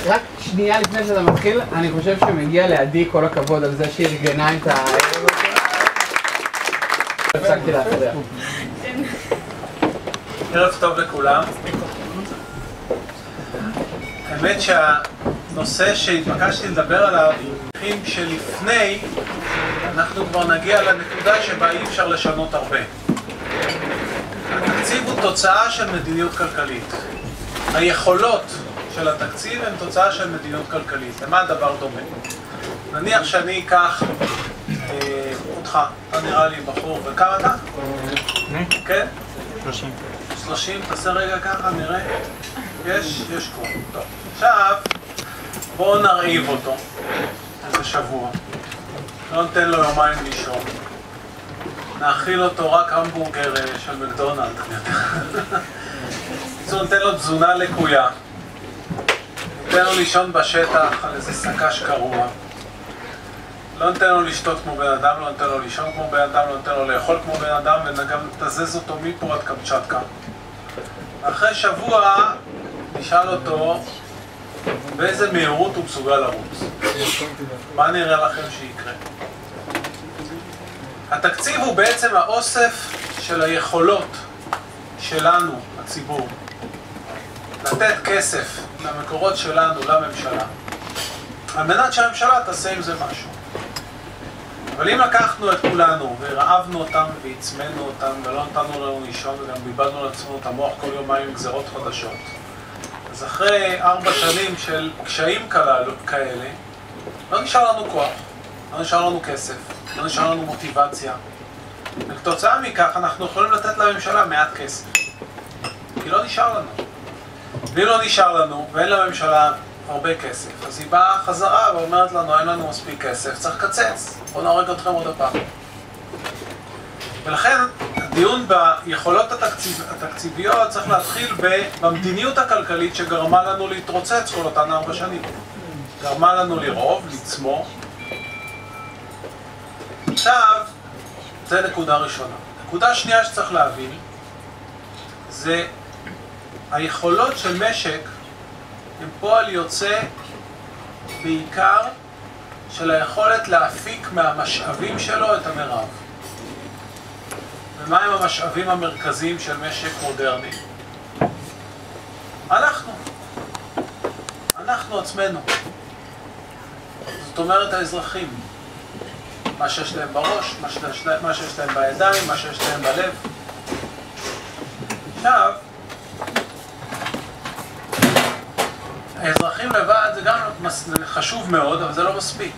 רק שנייה לפני שאתה מתחיל, אני חושב שמגיע לעדי כל הכבוד על זה שארגנה את הערב הזה. הפסקתי להפריע. ערב טוב לכולם. האמת שהנושא שהתבקשתי לדבר עליו, תחים שלפני, אנחנו כבר נגיע לנקודה שבה אי אפשר לשנות הרבה. התקציב הוא תוצאה של מדיניות כלכלית. היכולות של התקציב הן תוצאה של מדיניות כלכלית. למה הדבר דומה? נניח שאני אקח אותך, אתה נראה לי בחור, וכמה אתה? כן? 30, תעשה רגע ככה, נראה. יש קום. טוב. עכשיו, בואו נרעיב אותו. איזה שבוע. לא נתן לו יומיים לישון. נאכיל אותו רק המבורגר של מקדונלד. ניתן לו תזונה לקויה. ניתן לו לישון בשטח על איזה סקש קרוע. לא ניתן לו לשתות כמו בן אדם, לא ניתן לו לישון כמו בן אדם, לא ניתן לו לאכול כמו בן אדם, וגם תזז אותו מפה עד קמצ'טקה. אחרי שבוע נשאל אותו באיזה מהירות הוא מסוגל לרוץ. מה נראה לכם שיקרה? התקציב הוא בעצם האוסף של היכולות שלנו, הציבור, לתת כסף למקורות שלנו, לממשלה, על מנת שהממשלה תעשה עם זה משהו. אבל אם לקחנו את כולנו ורעבנו אותם והצמנו אותם ולא נתנו לנו לישון וגם ביבדנו לעצמנו את המוח כל יומיים עם גזרות חדשות, אז אחרי 4 שנים של קשיים כאלה, לא נשאר לנו כוח, לא נשאר לנו כסף, לא נשאר לנו מוטיבציה. וכתוצאה מכך אנחנו יכולים לתת לממשלה מעט כסף, כי לא נשאר לנו. ואם לא נשאר לנו ואין לממשלה הרבה כסף, אז היא באה חזרה ואומרת לנו, אין לנו מספיק כסף, צריך לקצץ, בואו נהרג אתכם עוד הפעם. ולכן הדיון ביכולות התקציביות צריך להתחיל במדיניות הכלכלית שגרמה לנו להתרוצץ כל אותן 4 שנים. גרמה לנו לרוב, לצמור. עכשיו, זה נקודה ראשונה. נקודה שנייה שצריך להבין, זה היכולות של משק הם פועל יוצא בעיקר של היכולת להפיק מהמשאבים שלו את המרב. ומה הם המשאבים המרכזיים של משק מודרני? אנחנו עצמנו. זאת אומרת האזרחים. מה שיש להם בראש, מה שיש להם בידיים, מה שיש להם בלב. עכשיו, האזרחים לבד זה גם חשוב מאוד, אבל זה לא מספיק.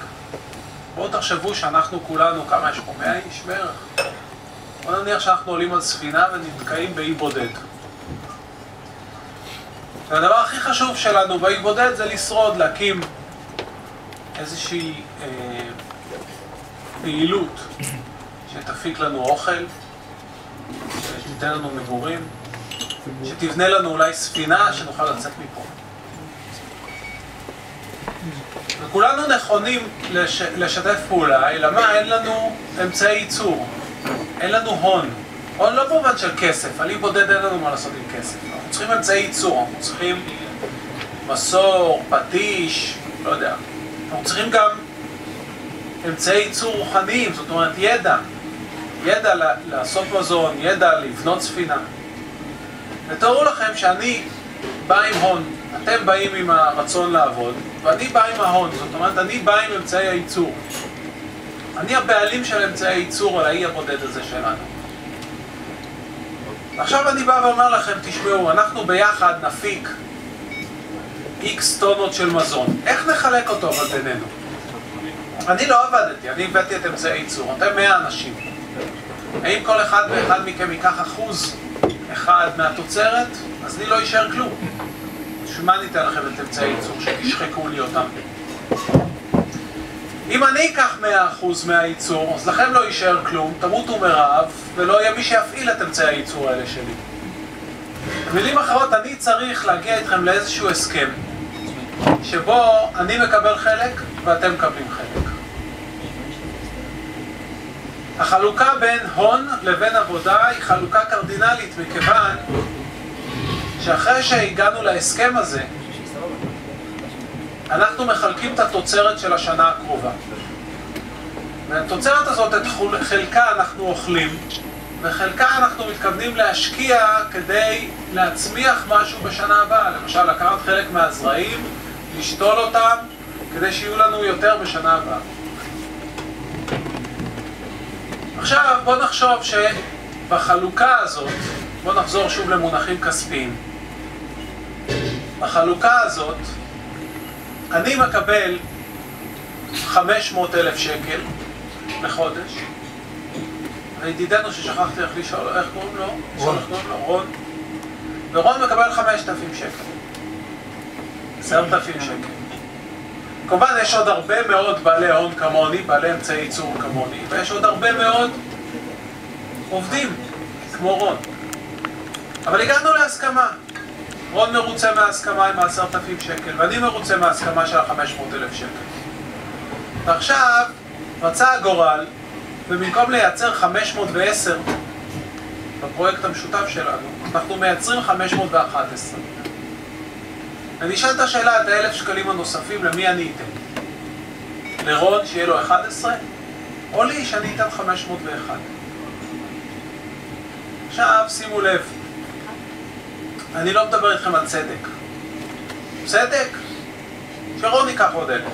בואו תחשבו שאנחנו כולנו, כמה יש פה? 100 איש בערך. בואו נניח שאנחנו עולים על ספינה ונתקעים באי בודד. והדבר הכי חשוב שלנו באי בודד זה לשרוד, להקים איזושהי פעילות שתפיק לנו אוכל, שתיתן לנו מגורים, שתבנה לנו אולי ספינה שנוכל לצאת מפה. וכולנו נכונים לשתף פעולה, אלא מה? אין לנו אמצעי ייצור, אין לנו הון. הון לא במובן של כסף, על אי בודד אין לנו מה לעשות עם כסף. אנחנו צריכים אמצעי ייצור, אנחנו צריכים מסור, פטיש, לא יודע. אנחנו צריכים גם אמצעי ייצור רוחניים, זאת אומרת ידע לעשות מזון, ידע לבנות ספינה. ותראו לכם שאני בא עם הון, אתם באים עם הרצון לעבוד, ואני בא עם ההון, זאת אומרת אני בא עם אמצעי הייצור. אני הבעלים של אמצעי הייצור על האי הבודד הזה שלנו. עכשיו אני בא ואומר לכם, תשמעו, אנחנו ביחד נפיק X טונות של מזון. איך נחלק אותו אבל בינינו? אני לא עבדתי, אני הבאתי את אמצעי הייצור, אתם 100 אנשים. האם כל אחד ואחד מכם ייקח 1% מהתוצרת? אז אני לא יישאר כלום. שמה ניתן לכם את אמצעי הייצור שתשחקו לי אותם? אם אני אקח 100% מהייצור, אז לכם לא יישאר כלום, תמותו מרעב, ולא יהיה מי שיפעיל את אמצעי הייצור האלה שלי. במילים אחרות, אני צריך להגיע איתכם לאיזשהו הסכם, שבו אני מקבל חלק ואתם מקבלים חלק. החלוקה בין הון לבין עבודה היא חלוקה קרדינלית, מכיוון שאחרי שהגענו להסכם הזה, אנחנו מחלקים את התוצרת של השנה הקרובה. והתוצרת הזאת, את חלקה אנחנו אוכלים, וחלקה אנחנו מתכוונים להשקיע כדי להצמיח משהו בשנה הבאה. למשל, לקחת חלק מהזרעים, לשתול אותם, כדי שיהיו לנו יותר בשנה הבאה. עכשיו, בוא נחשוב שבחלוקה הזאת, בוא נחזור שוב למונחים כספיים. בחלוקה הזאת, אני מקבל 500,000 שקל לחודש, וידידנו ששכחתי איך לשאול, איך קוראים לו? רון. ורון מקבל 5,000 שקל. 10,000 שקל. כמובן, יש עוד הרבה מאוד בעלי הון כמוני, בעלי אמצעי ייצור כמוני, ויש עוד הרבה מאוד עובדים, כמו רון. אבל הגענו להסכמה. רון מרוצה מההסכמה עם 10,000 שקל, ואני מרוצה מההסכמה של 500,000 שקל. ועכשיו, רצה הגורל, ובמקום לייצר 510 בפרויקט המשותף שלנו, אנחנו מייצרים 511. ונשאל את השאלה, את ה1,000 שקלים הנוספים, למי אני אתן? לרון שיהיה לו 11? או לי שאני אתן 501? עכשיו, שימו לב, אני לא מדבר איתכם על צדק. צדק? שרון ייקח עוד 1,000.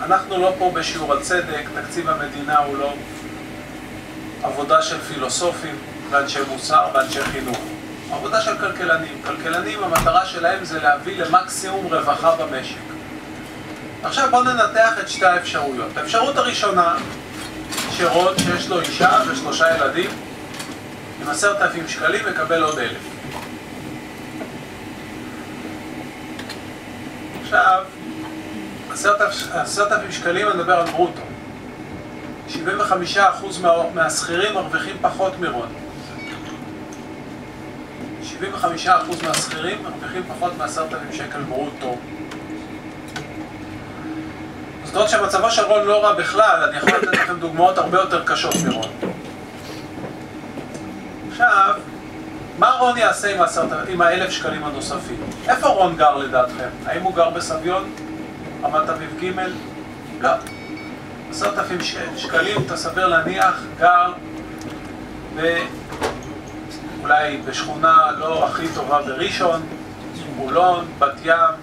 אנחנו לא פה בשיעור על צדק, תקציב המדינה הוא לא עבודה של פילוסופים ואנשי מוסר ואנשי חינוך. עבודה של כלכלנים. כלכלנים, המטרה שלהם זה להביא למקסימום רווחה במשק. עכשיו בואו ננתח את שתי האפשרויות. האפשרות הראשונה, שרון שיש לו אישה ו3 ילדים, עם 10,000 שקלים מקבל עוד 1,000. עכשיו, 10,000 שקלים אני מדבר על ברוטו. 75% מהשכירים מרוויחים פחות מרון. 75% מהשכירים מרוויחים פחות מ10,000 שקל ברוטו. זאת אומרת שמצבו של רון לא רע בכלל, אני יכול לתת לכם דוגמאות הרבה יותר קשות מרון. עכשיו, מה רון יעשה עם 1,000 שקלים הנוספים? איפה רון גר לדעתכם? האם הוא גר בסביון? רמת אביב ג'? לא. 10,000 שקלים, אתה סביר להניח, גר אולי בשכונה לא הכי טובה בראשון, חולון, בת ים,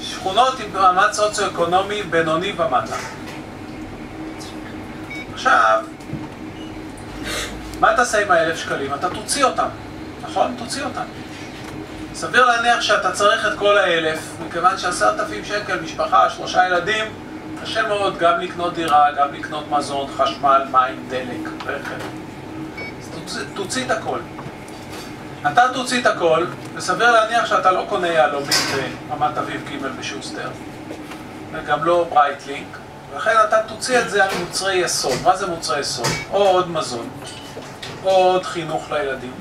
שכונות עם מעמד סוציו-אקונומי בינוני ומטה. עכשיו, מה תעשה עם 1,000 שקלים? אתה תוציא אותם, נכון? תוציא אותם. סביר להניח שאתה צריך את כל 1,000, מכיוון ש10,000 שקל, משפחה, 3 ילדים, קשה מאוד גם לקנות דירה, גם לקנות מזון, חשמל, מים, דלק, רכב. אז תוציא את הכל. אתה תוציא את הכל, וסביר להניח שאתה לא קונה יהלומים ברמת אביב ג' בשוסטר, וגם לא ברייטלינק, ולכן אתה תוציא את זה על מוצרי יסוד. מה זה מוצרי יסוד? או עוד מזון, או עוד חינוך לילדים.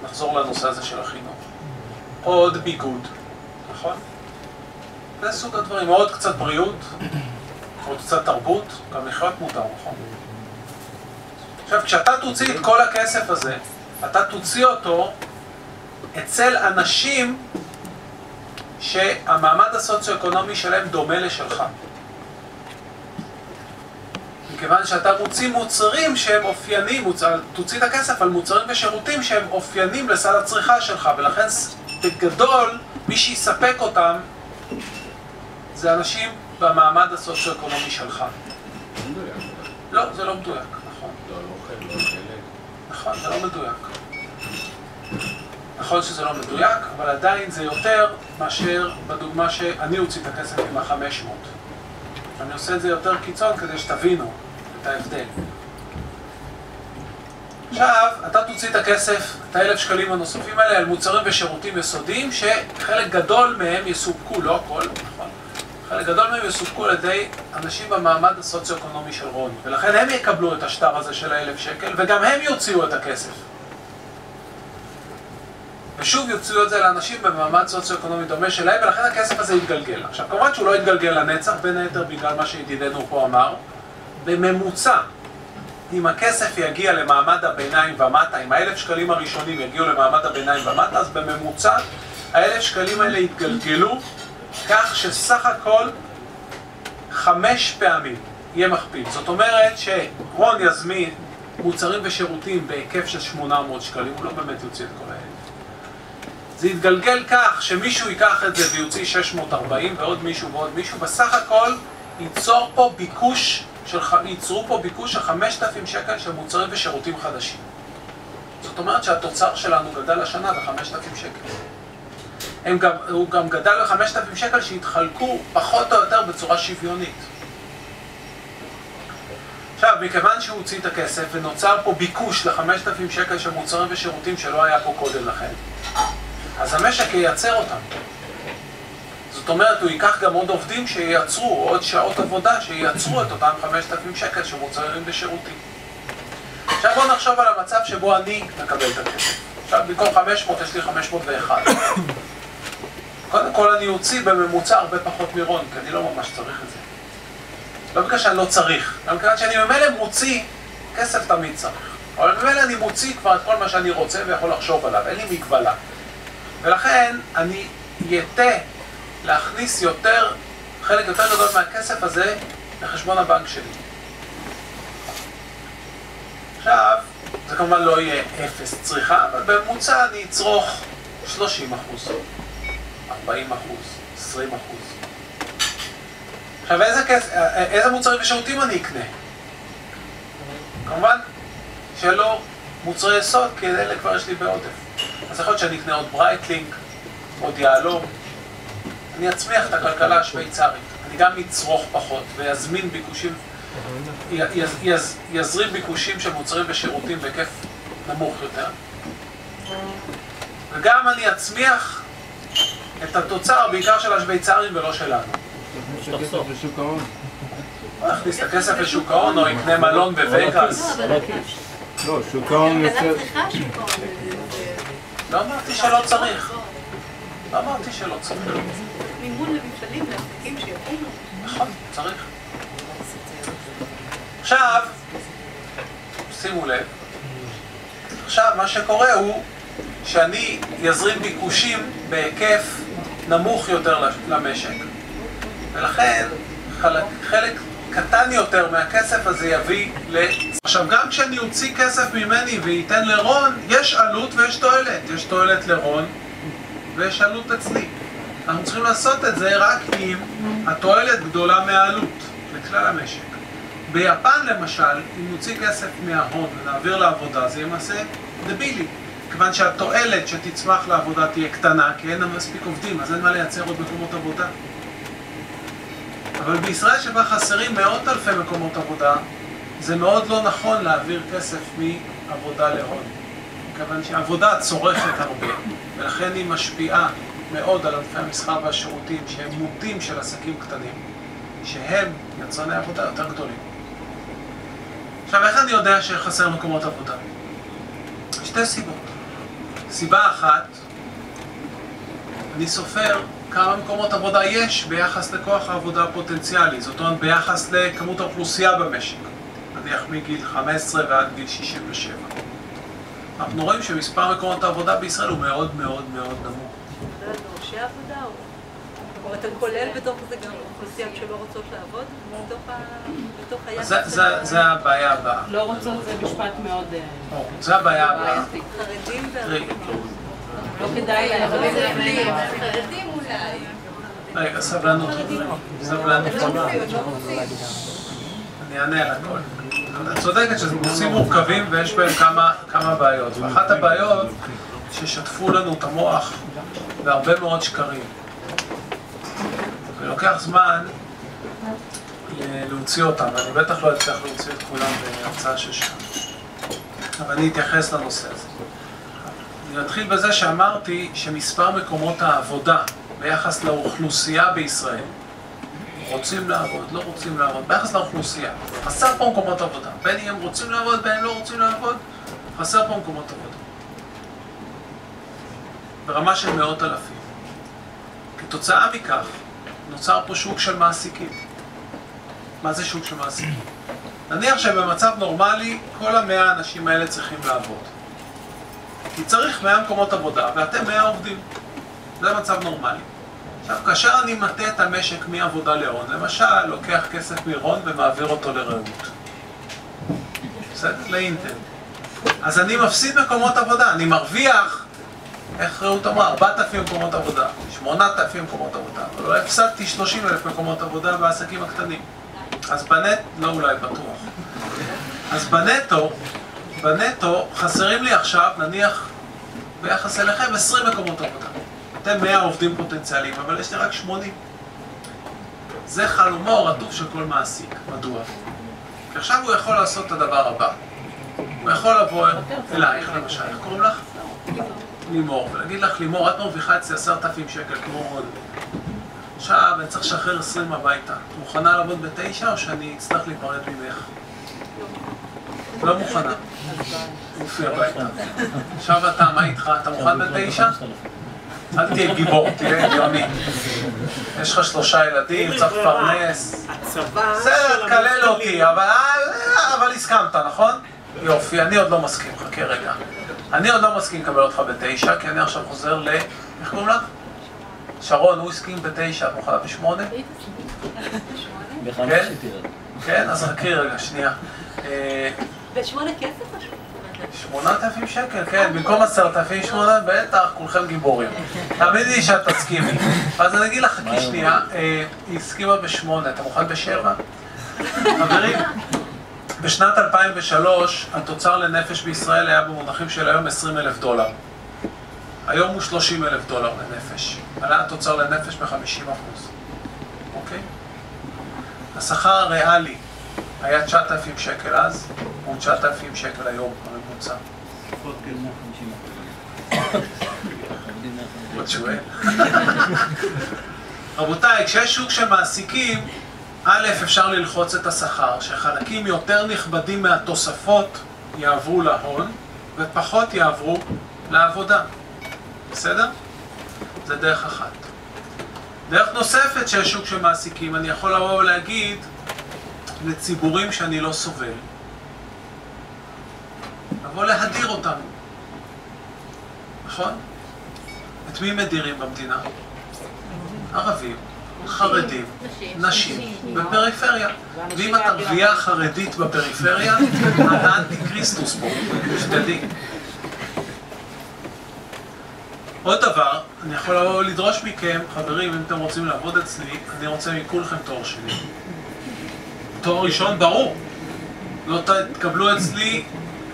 נחזור לנושא הזה של החינוך. או עוד ביגוד, נכון? זה סוג הדברים. עוד קצת בריאות, עוד קצת תרבות, גם לחיות מותר, נכון? עכשיו, כשאתה תוציא את כל הכסף הזה, אתה תוציא אותו אצל אנשים שהמעמד הסוציו-אקונומי שלהם דומה לשלך. מכיוון שאתה מוציא מוצרים שהם אופיינים, תוציא את הכסף על מוצרים ושירותים שהם אופיינים לסל הצריכה שלך, ולכן בגדול מי שיספק אותם זה אנשים במעמד הסוציו-אקונומי שלך. לא, זה לא מדויק, נכון. נכון, זה לא מדויק. נכון שזה לא מדויק, אבל עדיין זה יותר מאשר בדוגמה שאני הוציא את הכסף עם 500. אני עושה את זה יותר קיצון כדי שתבינו את ההבדל. עכשיו, אתה תוציא את הכסף, את 1,000 שקלים הנוספים האלה, על מוצרים ושירותים יסודיים, שחלק גדול מהם יסופקו, לא הכל, נכון? חלק גדול מהם יסופקו על ידי אנשים במעמד הסוציו-אקונומי של רון, ולכן הם יקבלו את השטר הזה של 1,000 שקל, וגם הם יוציאו את הכסף. ושוב יוציאו את זה לאנשים במעמד סוציו-אקונומי דומה שלהם, ולכן הכסף הזה יתגלגל. עכשיו, כמובן שהוא לא יתגלגל לנצח, בין היתר בגלל מה שידידנו פה אמר, בממוצע, אם הכסף יגיע למעמד הביניים ומטה, אם 1,000 שקלים הראשונים יגיעו למעמד הביניים ומטה, אז בממוצע ה-1,000 שקלים האלה יתגלגלו כך שסך הכל 5 פעמים יהיה מכפיל. זאת אומרת שרון יזמין מוצרים ושירותים בהיקף של 800 שקלים, הוא לא באמת יוציא את כל האלה. זה יתגלגל כך שמישהו ייקח את זה ויוציא 640 ועוד מישהו ועוד מישהו, בסך הכל ייצרו פה ביקוש של 5,000 שקל של מוצרים ושירותים חדשים. זאת אומרת שהתוצר שלנו גדל השנה ב-5,000 שקל. הוא גם גדל ב-5,000 שקל שהתחלקו פחות או יותר בצורה שוויונית. עכשיו, מכיוון שהוא הוציא את הכסף ונוצר פה ביקוש ל-5,000 שקל של מוצרים ושירותים שלא היה פה קודם לכן, אז המשק ייצר אותם. זאת אומרת, הוא ייקח גם עוד עובדים שייצרו, עוד שעות עבודה שייצרו את אותם 5,000 שקל של מוצרים ושירותים. עכשיו בואו נחשוב על המצב שבו אני מקבל את הכסף. עכשיו במקום 500 יש לי 501. קודם כל אני אוציא בממוצע הרבה פחות מרון, כי אני לא ממש צריך את זה. לא בגלל שאני לא צריך, גם בגלל שאני ממילא מוציא, כסף תמיד צריך. אבל ממילא אני מוציא כבר את כל מה שאני רוצה ויכול לחשוב עליו, אין לי מגבלה. ולכן אני יתה להכניס חלק יותר גדול מהכסף הזה לחשבון הבנק שלי. עכשיו, זה כמובן לא יהיה 0 צריכה, אבל בממוצע אני אצרוך 30%, 40%, 20%. עכשיו, איזה מוצרים ושירותים אני אקנה? כמובן שלא מוצרי יסוד, כי אלה כבר יש לי בעודף. אז יכול להיות שאני אקנה עוד ברייטלינק, עוד יהלום. אני אצמיח את הכלכלה השוויצרית. אני גם אצרוך פחות ויזמין ביקושים, יזרים ביקושים של מוצרים ושירותים בהיקף נמוך יותר. וגם אני אצמיח את התוצר בעיקר של השוויצרים ולא שלנו. נכניס את הכסף לשוק ההון או יקנה מלון בווגאס. לא, שוק ההון יותר... לא אמרתי שלא צריך. לא אמרתי שלא צריך. מימון למפעלים, לעסקים שיקומו. נכון, צריך. עכשיו, שימו לב, עכשיו מה שקורה הוא שאני יזרים ביקושים בהיקף נמוך יותר למשק, ולכן חלק קטן יותר מהכסף הזה יביא עכשיו, גם כשאני אוציא כסף ממני וייתן לרון, יש עלות ויש תועלת. יש תועלת לרון ויש עלות אצלי. אנחנו צריכים לעשות את זה רק אם התועלת גדולה מהעלות לכלל המשק. ביפן למשל, אם נוציא כסף מההון ונעביר לעבודה, זה ימעשה דבילי. כיוון שהתועלת שתצמח לעבודה תהיה קטנה, כי אין מספיק עובדים, אז אין מה לייצר עוד מקומות עבודה. אבל בישראל שבה חסרים מאות אלפי מקומות עבודה, זה מאוד לא נכון להעביר כסף מעבודה להון. כיוון שהעבודה צורכת הרבה, ולכן היא משפיעה מאוד על ענפי המסחר והשירותים שהם מוטים של עסקים קטנים, שהם יצרני עבודה יותר גדולים. עכשיו, איך אני יודע שחסר מקומות עבודה? שתי סיבות. סיבה אחת, אני סופר כמה מקומות עבודה יש ביחס לכוח העבודה הפוטנציאלי, זאת אומרת ביחס לכמות האוכלוסייה במשק, נניח מגיל 15 ועד גיל 67. אנחנו רואים שמספר מקומות העבודה בישראל הוא מאוד מאוד מאוד נמוך. זה דורשי עבודה או אתה כולל בתוך זה גם אוכלוסיות שלא רוצות לעבוד? בתוך היחס? זה הבעיה הבאה. לא רוצות זה משפט מאוד... זה הבעיה הבאה. חרדים וערבים. לא כדאי להם. חרדים אולי. רגע, סבלנות. סבלנות. אני אענה על הכל. את צודקת שזה נושאים מורכבים ויש בהם כמה בעיות. ואחת הבעיות ששטפו לנו את המוח בהרבה מאוד שקרים. ולוקח זמן להוציא אותם, ואני בטח לא אצליח להוציא את כולם בהרצאה של שעה. אבל אני אתייחס לנושא הזה. אני אתחיל בזה שאמרתי שמספר מקומות העבודה ביחס לאוכלוסייה בישראל, רוצים לעבוד, לא רוצים לעבוד, ביחס לאוכלוסייה. חסר פה מקומות עבודה. בין אם הם רוצים לעבוד, בין אם לא רוצים לעבוד, חסר פה מקומות עבודה. ברמה של מאות אלפים. כתוצאה מכך, נוצר פה שוק של מעסיקים. מה זה שוק של מעסיקים? נניח שבמצב נורמלי, כל 100 האנשים האלה צריכים לעבוד. כי צריך 100 מקומות עבודה, ואתם 100 עובדים. זה מצב נורמלי. עכשיו, כאשר אני מטה את המשק מעבודה להון, למשל, לוקח כסף מהון ומעביר אותו לרעות. בסדר? לאינטל. אז אני מפסיד מקומות עבודה, אני מרוויח, איך רעות אמרה? 4,000 מקומות עבודה, 8,000 מקומות עבודה, אבל אולי הפסדתי 30,000 מקומות עבודה בעסקים הקטנים. אז לא אולי בטוח. אז בנטו חסרים לי עכשיו, נניח, ביחס אליכם 20 מקומות עבודה. אתם 100 עובדים פוטנציאליים, אבל יש לי רק 80. זה חלומו הרטוב של כל מעסיק. מדוע? כי עכשיו הוא יכול לעשות את הדבר הבא. הוא יכול לבוא אלייך, למשל, איך קוראים לך? לימור. ולהגיד לך, לימור, את מרוויחה אצלי 10,000 שקל, כמו עוד. עכשיו, אני צריך לשחרר 20 הביתה. את מוכנה לעבוד ב9 או שאני אצטרך להיפרד ממך? לא מוכנה. מופיע הביתה. עכשיו אתה, מה איתך? אתה מוכן ב9? אל תהיה גיבור, תהיה הגיוני. יש לך 3 ילדים, צריך לפרנס. בסדר, תקלל אותי, אבל הסכמת, נכון? יופי, אני עוד לא מסכים, חכה רגע. אני עוד לא מסכים לקבל אותך ב9, כי אני עכשיו חוזר ל... איך קוראים לך? שרון, הוא הסכים ב9, את מוכנה ב8? כן? כן, אז חכי רגע, שנייה. ב8 כסף משהו? 8,000 שקל, כן, במקום 10,000, 8, בטח, כולכם גיבורים. תמידי שאת תסכימי. אז אני אגיד לך, חכי שנייה, היא הסכימה ב8, אתה מוכן ב7? חברים, בשנת 2003, התוצר לנפש בישראל היה במונחים של היום $20,000. היום הוא $30,000 לנפש. עלה התוצר לנפש ב-50%. אוקיי? השכר הריאלי היה 9,000 שקל אז, הוא 9,000 שקל היום, הממוצע. עוד שואל. רבותיי, כשיש שוק של מעסיקים, א', אפשר ללחוץ את השכר, שחלקים יותר נכבדים מהתוספות יעברו להון, ופחות יעברו לעבודה. בסדר? זה דרך אחת. דרך נוספת של שוק של מעסיקים, אני יכול לבוא ולהגיד לציבורים שאני לא סובל, לבוא להדיר אותנו. נכון? את מי מדירים במדינה? ערבים, חרדים, נשים, בפריפריה. ואם את ערבייה חרדית בפריפריה, אתה אנטי-קריסטוס פה, שתדעי. עוד דבר, אני יכול לבוא לדרוש מכם, חברים, אם אתם רוצים לעבוד אצלי, אני רוצה מכולכם תואר שני. תואר ראשון, ברור. לא תקבלו אצלי,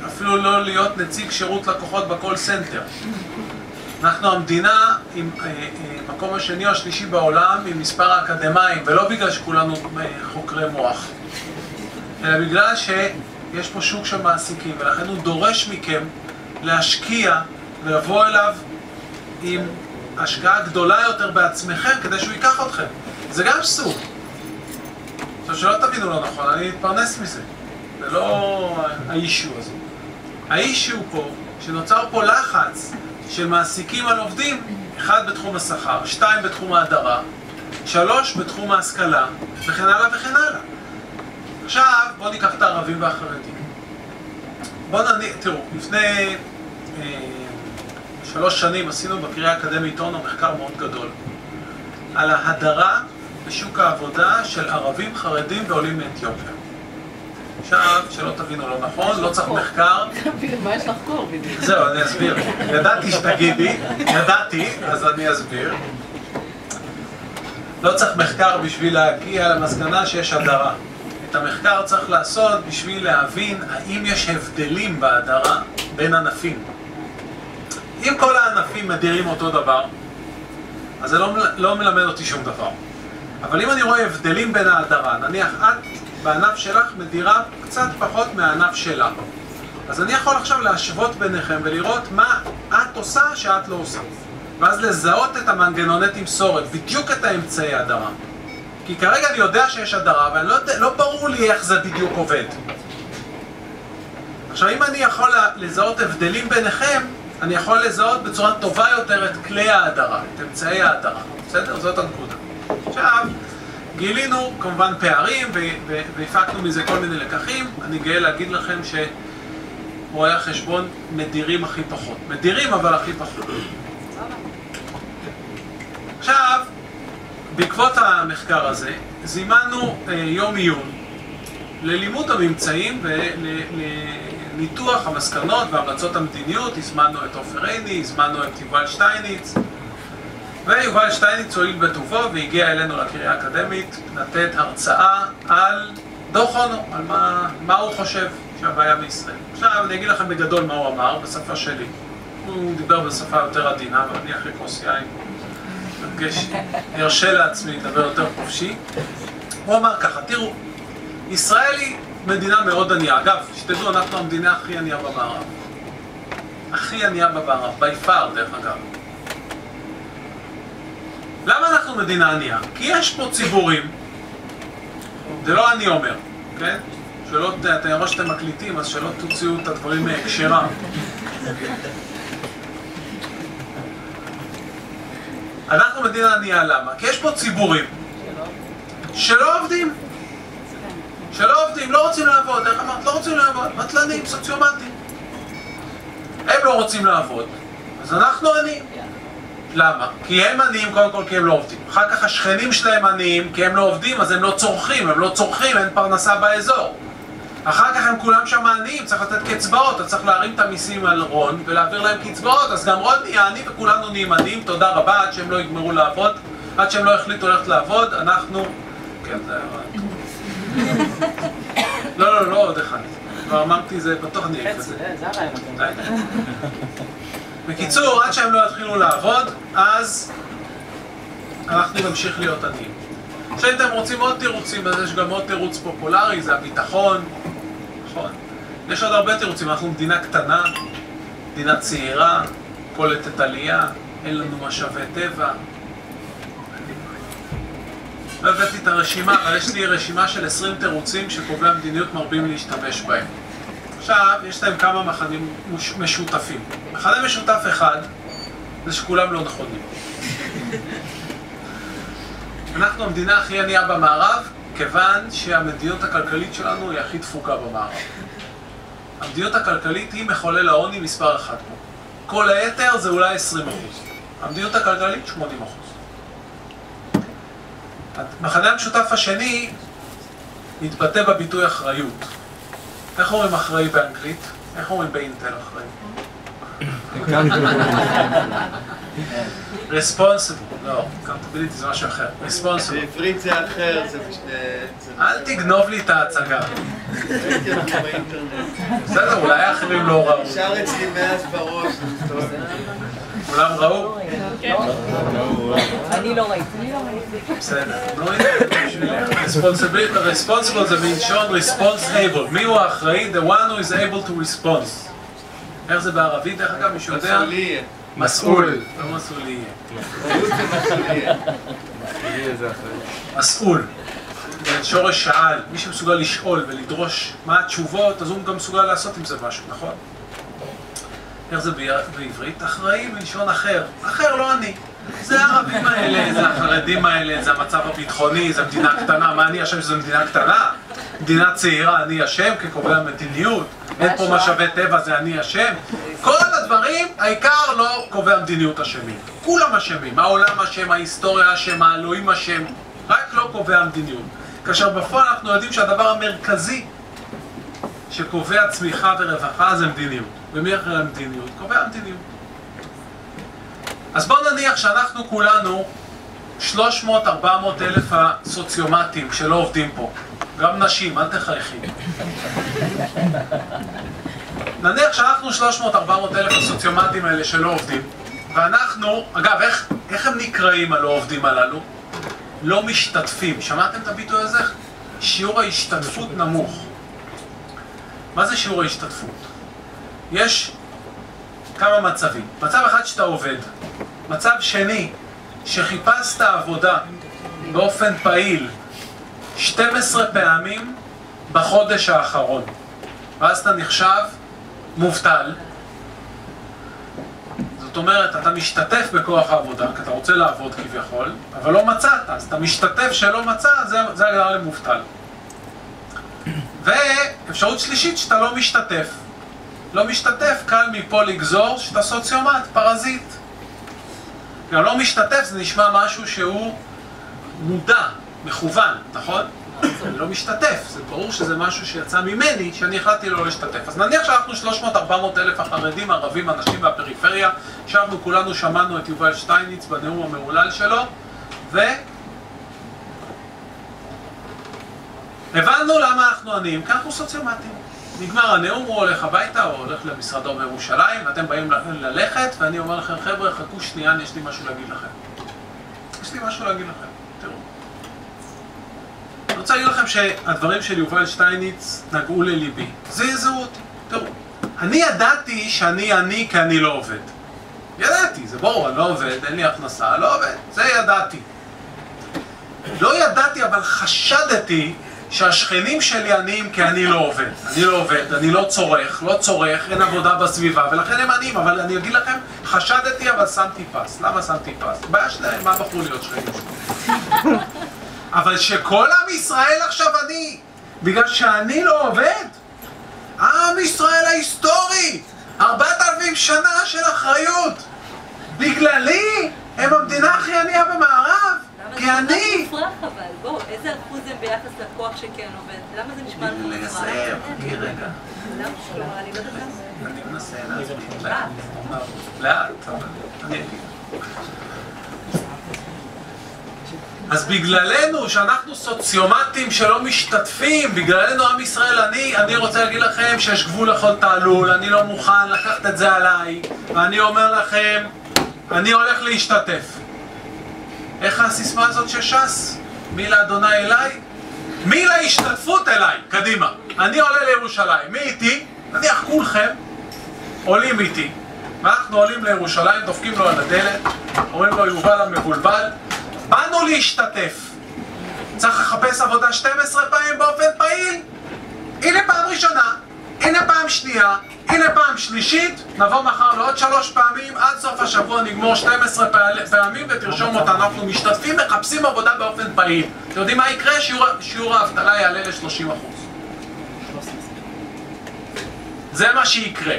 אפילו לא להיות נציג שירות לקוחות בקול סנטר. אנחנו המדינה עם מקום השני או השלישי בעולם עם מספר האקדמיים, ולא בגלל שכולנו חוקרי מוח, אלא בגלל שיש פה שוק של מעסיקים, ולכן הוא דורש מכם להשקיע ולבוא אליו עם השקעה גדולה יותר בעצמכם כדי שהוא ייקח אתכם. זה גם סוג. עכשיו שלא תבינו לא נכון, אני מתפרנס מזה. זה לא האישו הזה. האישו פה, שנוצר פה לחץ של מעסיקים על עובדים, 1 בתחום השכר, 2 בתחום ההדרה, 3 בתחום ההשכלה, וכן הלאה וכן הלאה. עכשיו בואו ניקח את הערבים והחרדים. תראו, לפני 3 שנים עשינו בקריה האקדמית אונו מחקר מאוד גדול על ההדרה בשוק העבודה של ערבים, חרדים ועולים מאתיופיה. עכשיו, שלא תבינו לא נכון, לא צריך מחקר. מה יש לחקור בדיוק? זהו, אני אסביר. ידעתי שתגידי, אז אני אסביר. לא צריך מחקר בשביל להגיע למסקנה שיש הדרה. את המחקר צריך לעשות בשביל להבין האם יש הבדלים בהדרה בין ענפים. אם כל הענפים מדירים אותו דבר, אז זה לא מלמד אותי שום דבר. אבל אם אני רואה הבדלים בין ההדרה, נניח את בענף שלך מדירה קצת פחות מהענף שלה, אז אני יכול עכשיו להשוות ביניכם ולראות מה את עושה שאת לא עושה. ואז לזהות את המנגנוני תמסורת, בדיוק את האמצעי ההדרה. כי כרגע אני יודע שיש הדרה, אבל לא ברור לי איך זה בדיוק עובד. עכשיו, אם אני יכול לזהות הבדלים ביניכם, אני יכול לזהות בצורה טובה יותר את כלי ההדרה, את אמצעי ההדרה. בסדר? זאת הנקודה. עכשיו, גילינו כמובן פערים והפקנו מזה כל מיני לקחים. אני גאה להגיד לכם שרואי החשבון מדירים הכי פחות. מדירים אבל הכי פחות. בעקבות המחקר הזה, זימנו יום עיון ללימוד הממצאים ולניתוח המסקנות והמלצות המדיניות. הזמנו את עופר עיני, הזמנו את יובל שטייניץ, ויובל שטייניץ הואיל בטובו והגיע אלינו לקריה האקדמית לתת הרצאה על דוח אונו, על מה הוא חושב שהבעיה בישראל. עכשיו אני אגיד לכם בגדול מה הוא אמר בשפה שלי. הוא דיבר בשפה יותר עדינה, אבל אני אחרי כוס יין ירשה לעצמי לדבר יותר חופשי. הוא אמר ככה, תראו, ישראל היא מדינה מאוד ענייה. אגב, שתדעו, אנחנו המדינה הכי ענייה במערב. הכי ענייה במערב, by far דרך אגב. למה אנחנו מדינה ענייה? כי יש פה ציבורים, זה לא אני אומר, כן? שלא, אתם רואים שאתם מקליטים, אז שלא תוציאו את הדברים מהקשרם. אנחנו מדינה ענייה, למה? כי יש פה ציבורים שלא עובדים. שלא עובדים, לא רוצים לעבוד. איך אמרת? לא רוצים לעבוד. מטלנים, סוציומטים. הם לא רוצים לעבוד. אז אנחנו עניים. למה? כי הם עניים קודם כל כי הם לא עובדים. אחר כך השכנים שלהם עניים כי הם לא עובדים, אז הם לא צורכים. הם לא צורכים, אין פרנסה באזור. אחר כך הם כולם שם עניים, צריך לתת קצבאות, אז צריך להרים את המיסים על רון ולהעביר להם קצבאות, אז גם רון נהיה עני וכולנו נהיים עניים, תודה רבה, עד שהם לא יגמרו לעבוד, עד שהם לא החליטו ללכת לעבוד, אנחנו... כן, זה היה... לא, עוד אחד. כבר אמרתי, זה בטוח נהיה כזה. זה הרעיון. בקיצור, עד שהם לא יתחילו לעבוד, אז אנחנו נמשיך להיות עניים. עכשיו אם אתם רוצים עוד תירוצים, אז יש גם עוד תירוץ פופולרי, זה הביטחון. נכון. יש עוד הרבה תירוצים, אנחנו מדינה קטנה, מדינה צעירה, קולטת עלייה, אין לנו משאבי טבע. לא הבאתי את הרשימה, אבל יש לי רשימה של 20 תירוצים שקובעי המדיניות מרבים להשתמש בהם. עכשיו, יש להם כמה מכנים משותפים. מכנה משותף אחד, זה שכולם לא נכונים. אנחנו המדינה הכי ענייה במערב, כיוון שהמדיניות הכלכלית שלנו היא הכי דפוקה במערב. המדיניות הכלכלית היא מחולל העוני מספר אחד פה. כל היתר זה אולי 20%. המדיניות הכלכלית 80%. המכנה המשותף השני מתבטא בביטוי אחריות. איך אומרים אחראי באנגלית? איך אומרים באינטל אחראי? responsible, לא, accountability זה משהו אחר, responsible. בעברית זה אחר, זה... אל תגנוב לי את ההצגה. ראיתי לך באינטרנט. בסדר, אולי האחרים לא ראו. נשאר אצלי מאז בראש. כולם ראו? כן. אני לא ראיתי. בסדר, לא ראיתי. responsible זה מלשון responsible. מי הוא האחראי? The one who is able to respond. איך זה בערבית, דרך אגב, מישהו יודע? מסעוליה. מסעול. לא מסעוליה. מסעול. זה שורש שאל. מי שמסוגל לשאול ולדרוש מה התשובות, אז הוא גם מסוגל לעשות עם זה משהו, נכון? איך זה בעברית? אחראי מלשון אחר. אחר לא אני. זה הערבים האלה, זה החרדים האלה, זה המצב הביטחוני, זה מדינה קטנה. מה אני אשם שזו מדינה קטנה? מדינה צעירה, אני אשם כקובע מדיניות. אין פה משאבי טבע, זה אני אשם. כל הדברים, העיקר לא קובע מדיניות אשמים. כולם אשמים. העולם אשם, ההיסטוריה אשם, האלוהים אשם. רק לא קובע מדיניות. כאשר בפועל אנחנו יודעים שהדבר המרכזי שקובע צמיחה ורווחה זה מדיניות. ומי אחרי המדיניות? קובע מדיניות. אז בואו נניח שאנחנו כולנו 300-400 אלף הסוציומטים שלא עובדים פה. גם נשים, אל תחייכי. נניח שאנחנו 300-400 אלף הסוציומטים האלה שלא עובדים. ואנחנו, אגב, איך הם נקראים הלא עובדים הללו? לא משתתפים. שמעתם את הביטוי הזה? שיעור ההשתתפות נמוך. מה זה שיעור ההשתתפות? יש כמה מצבים. מצב אחד שאתה עובד. מצב שני, שחיפשת עבודה באופן פעיל 12 פעמים בחודש האחרון. ואז אתה נחשב מובטל. זאת אומרת, אתה משתתף בכוח העבודה, כי אתה רוצה לעבוד כביכול, אבל לא מצאת. אז אתה משתתף שלא מצא, זה הגדרה למובטל. ואפשרות שלישית שאתה לא משתתף. לא משתתף, קל מפה לגזור שאתה סוציומט, פרזיט. גם לא משתתף, זה נשמע משהו שהוא מודע, מכוון, נכון? אני לא משתתף, זה ברור שזה משהו שיצא ממני, שאני החלטתי לא להשתתף. אז נניח שאנחנו 300-400 אלף החרדים, ערבים, אנשים מהפריפריה, ישבנו כולנו, שמענו את יובל שטייניץ בנאום המהולל שלו, הבנו למה אנחנו עניים, כי אנחנו סוציומטים. נגמר הנאום, הוא הולך הביתה, או הולך למשרדו בירושלים, ואתם באים ללכת, ואני אומר לכם, חבר'ה, חכו שנייה, יש לי משהו להגיד לכם. יש לי משהו להגיד לכם, תראו. אני רוצה להגיד לכם שהדברים של יובל שטייניץ נגעו לליבי. זה יזהות. תראו, אני ידעתי שאני עני כי אני לא עובד. ידעתי, זה ברור, אני לא עובד, אין לי הכנסה, לא עובד. זה ידעתי. לא ידעתי, אבל חשדתי שהשכנים שלי עניים כי אני לא עובד. אני לא עובד, אני לא צורך, אין עבודה בסביבה, ולכן הם עניים. אבל אני אגיד לכם, חשדתי, אבל שמתי פס. למה שמתי פס? בעיה שלהם, מה בחרו להיות שכנים שלי? אבל שכל עם ישראל עכשיו אני, בגלל שאני לא עובד, עם ישראל ההיסטורי, 4,000 שנה של אחריות, בגללי הם המדינה הכי ענייה במערב, כי אני... למה זה מופרך אבל? בואו, איזה אחוז הם ביחס לכוח שכן עובד? למה זה נשמע מופרך? לסיים, כי רגע. למה? אני לא יודעת. אני מנסה להסביר, לאט, אבל אני אגיד. אז בגללנו, שאנחנו סוציומטים שלא משתתפים, בגללנו עם ישראל אני רוצה להגיד לכם שיש גבול לכל תעלול, אני לא מוכן לקחת את זה עליי, ואני אומר לכם, אני הולך להשתתף. איך הסיסמה הזאת של ש"ס? מי לאדוני אליי? מי להשתתפות אליי? קדימה. אני עולה לירושלים. מי איתי? נניח כולכם עולים איתי. ואנחנו עולים לירושלים, דופקים לו על הדלת, אומרים לו יובל המבולבל, באנו להשתתף. צריך לחפש עבודה 12 פעמים באופן פעיל? הנה פעם ראשונה, הנה פעם שנייה, הנה פעם שלישית, נבוא מחר לעוד 3 פעמים, עד סוף השבוע נגמור 12 פעמים ותרשום אותה. אנחנו משתתפים, מחפשים עבודה באופן פעיל. אתם יודעים מה יקרה? שיעור האבטלה יעלה ל-30%. זה מה שיקרה.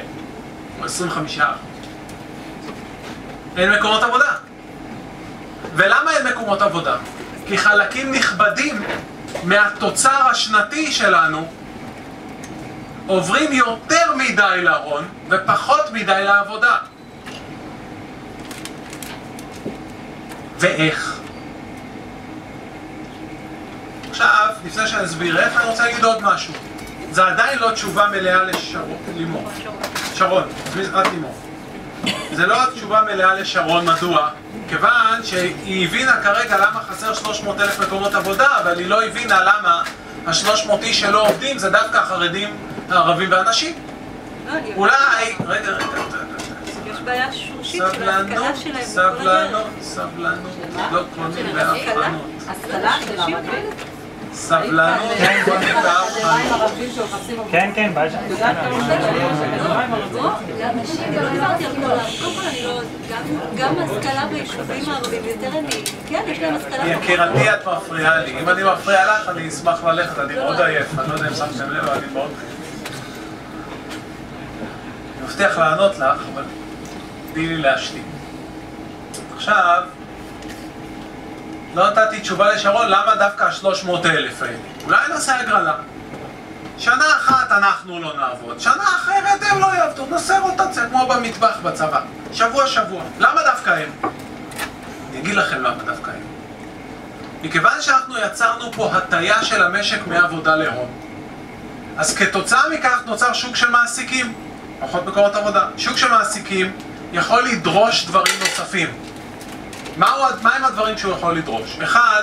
או 25%. אין מקומות עבודה. ולמה אין מקומות עבודה? כי חלקים נכבדים מהתוצר השנתי שלנו עוברים יותר מדי להון ופחות מדי לעבודה. ואיך? עכשיו, לפני שאני אסביר איך, אני רוצה להגיד עוד משהו. זה עדיין לא תשובה מלאה לימור. שרון, רק לימור. זה לא תשובה מלאה לשרון, מדוע? כיוון שהיא הבינה כרגע למה חסר 300,000 מקומות עבודה, אבל היא לא הבינה למה ה-300 איש שלא עובדים זה דווקא החרדים, הערבים והנשים. אולי... רגע. יש בעיה שורשית של ההשכלה שלהם. סבלנות, לא קונים בהבחנות. השכלה של הערבים? סבלנות, לא קונים בהבחנות. כן, בעיה שם. גם השכלה ביישובים הערבים יותר עניים. כן, יש להם השכלה... יקירתי, את מפריעה לי. אם אני מפריע לך, אני אשמח ללכת. אני מאוד עייף. אני לא יודע אם שמתם לב, אני מאוד עייף. אני מבטיח לענות לך, אבל תני לי להשלים. עכשיו, לא נתתי תשובה לשרון, למה דווקא 300,000 האלה? אולי נעשה הגרלה. שנה אחת אנחנו לא נעבוד, שנה אחרת הם לא יעבדו, נעשה רוטציה כמו במטבח בצבא. שבוע. למה דווקא הם? אני אגיד לכם למה דווקא הם. מכיוון שאנחנו יצרנו פה הטיה של המשק מעבודה להון. אז כתוצאה מכך נוצר שוק של מעסיקים, פחות מקומות עבודה. שוק של מעסיקים יכול לדרוש דברים נוספים. מה הם הדברים שהוא יכול לדרוש? אחד,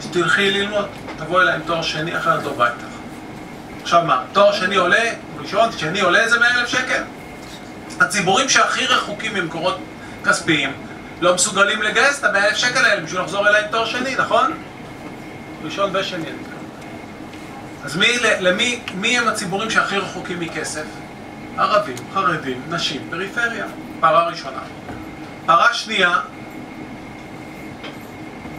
שתלכי ללמוד, תבוא אליי עם תואר שני, אחרת לא בא איתך. עכשיו מה, תואר שני עולה, ראשון, שני עולה איזה 100,000 שקל. הציבורים שהכי רחוקים ממקורות כספיים לא מסוגלים לגייס את 100,000 שקל האלה בשביל לחזור אליי עם תואר שני, נכון? ראשון ושני. אז מי הם הציבורים שהכי רחוקים מכסף? ערבים, חרדים, נשים, פריפריה. פערה ראשונה. פערה שנייה,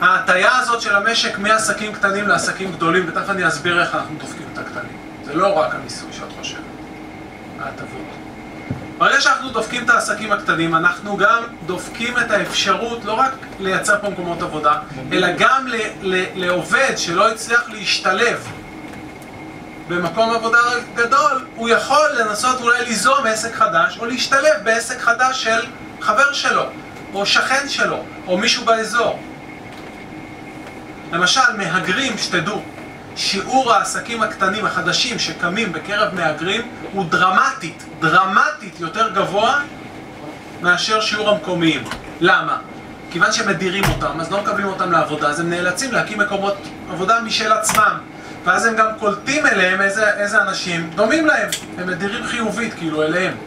ההטיה הזאת של המשק מעסקים קטנים לעסקים גדולים, ותכף אני אסביר איך אנחנו דופקים את הקטנים. זה לא רק המיסוי שאת חושבת, ההטבות. ברגע שאנחנו דופקים את העסקים הקטנים, אנחנו גם דופקים את האפשרות לא רק לייצר פה מקומות עבודה, אלא גם לעובד שלא הצליח להשתלב במקום עבודה גדול, הוא יכול לנסות אולי ליזום עסק חדש, או להשתלב בעסק חדש של חבר שלו, או שכן שלו, או מישהו באזור. למשל, מהגרים, שתדעו, שיעור העסקים הקטנים החדשים שקמים בקרב מהגרים הוא דרמטית יותר גבוה מאשר שיעור המקומיים. למה? כיוון שמדירים אותם, אז לא מקבלים אותם לעבודה, אז הם נאלצים להקים מקומות עבודה משל עצמם. ואז הם גם קולטים אליהם איזה אנשים דומים להם, הם מדירים חיובית כאילו אליהם.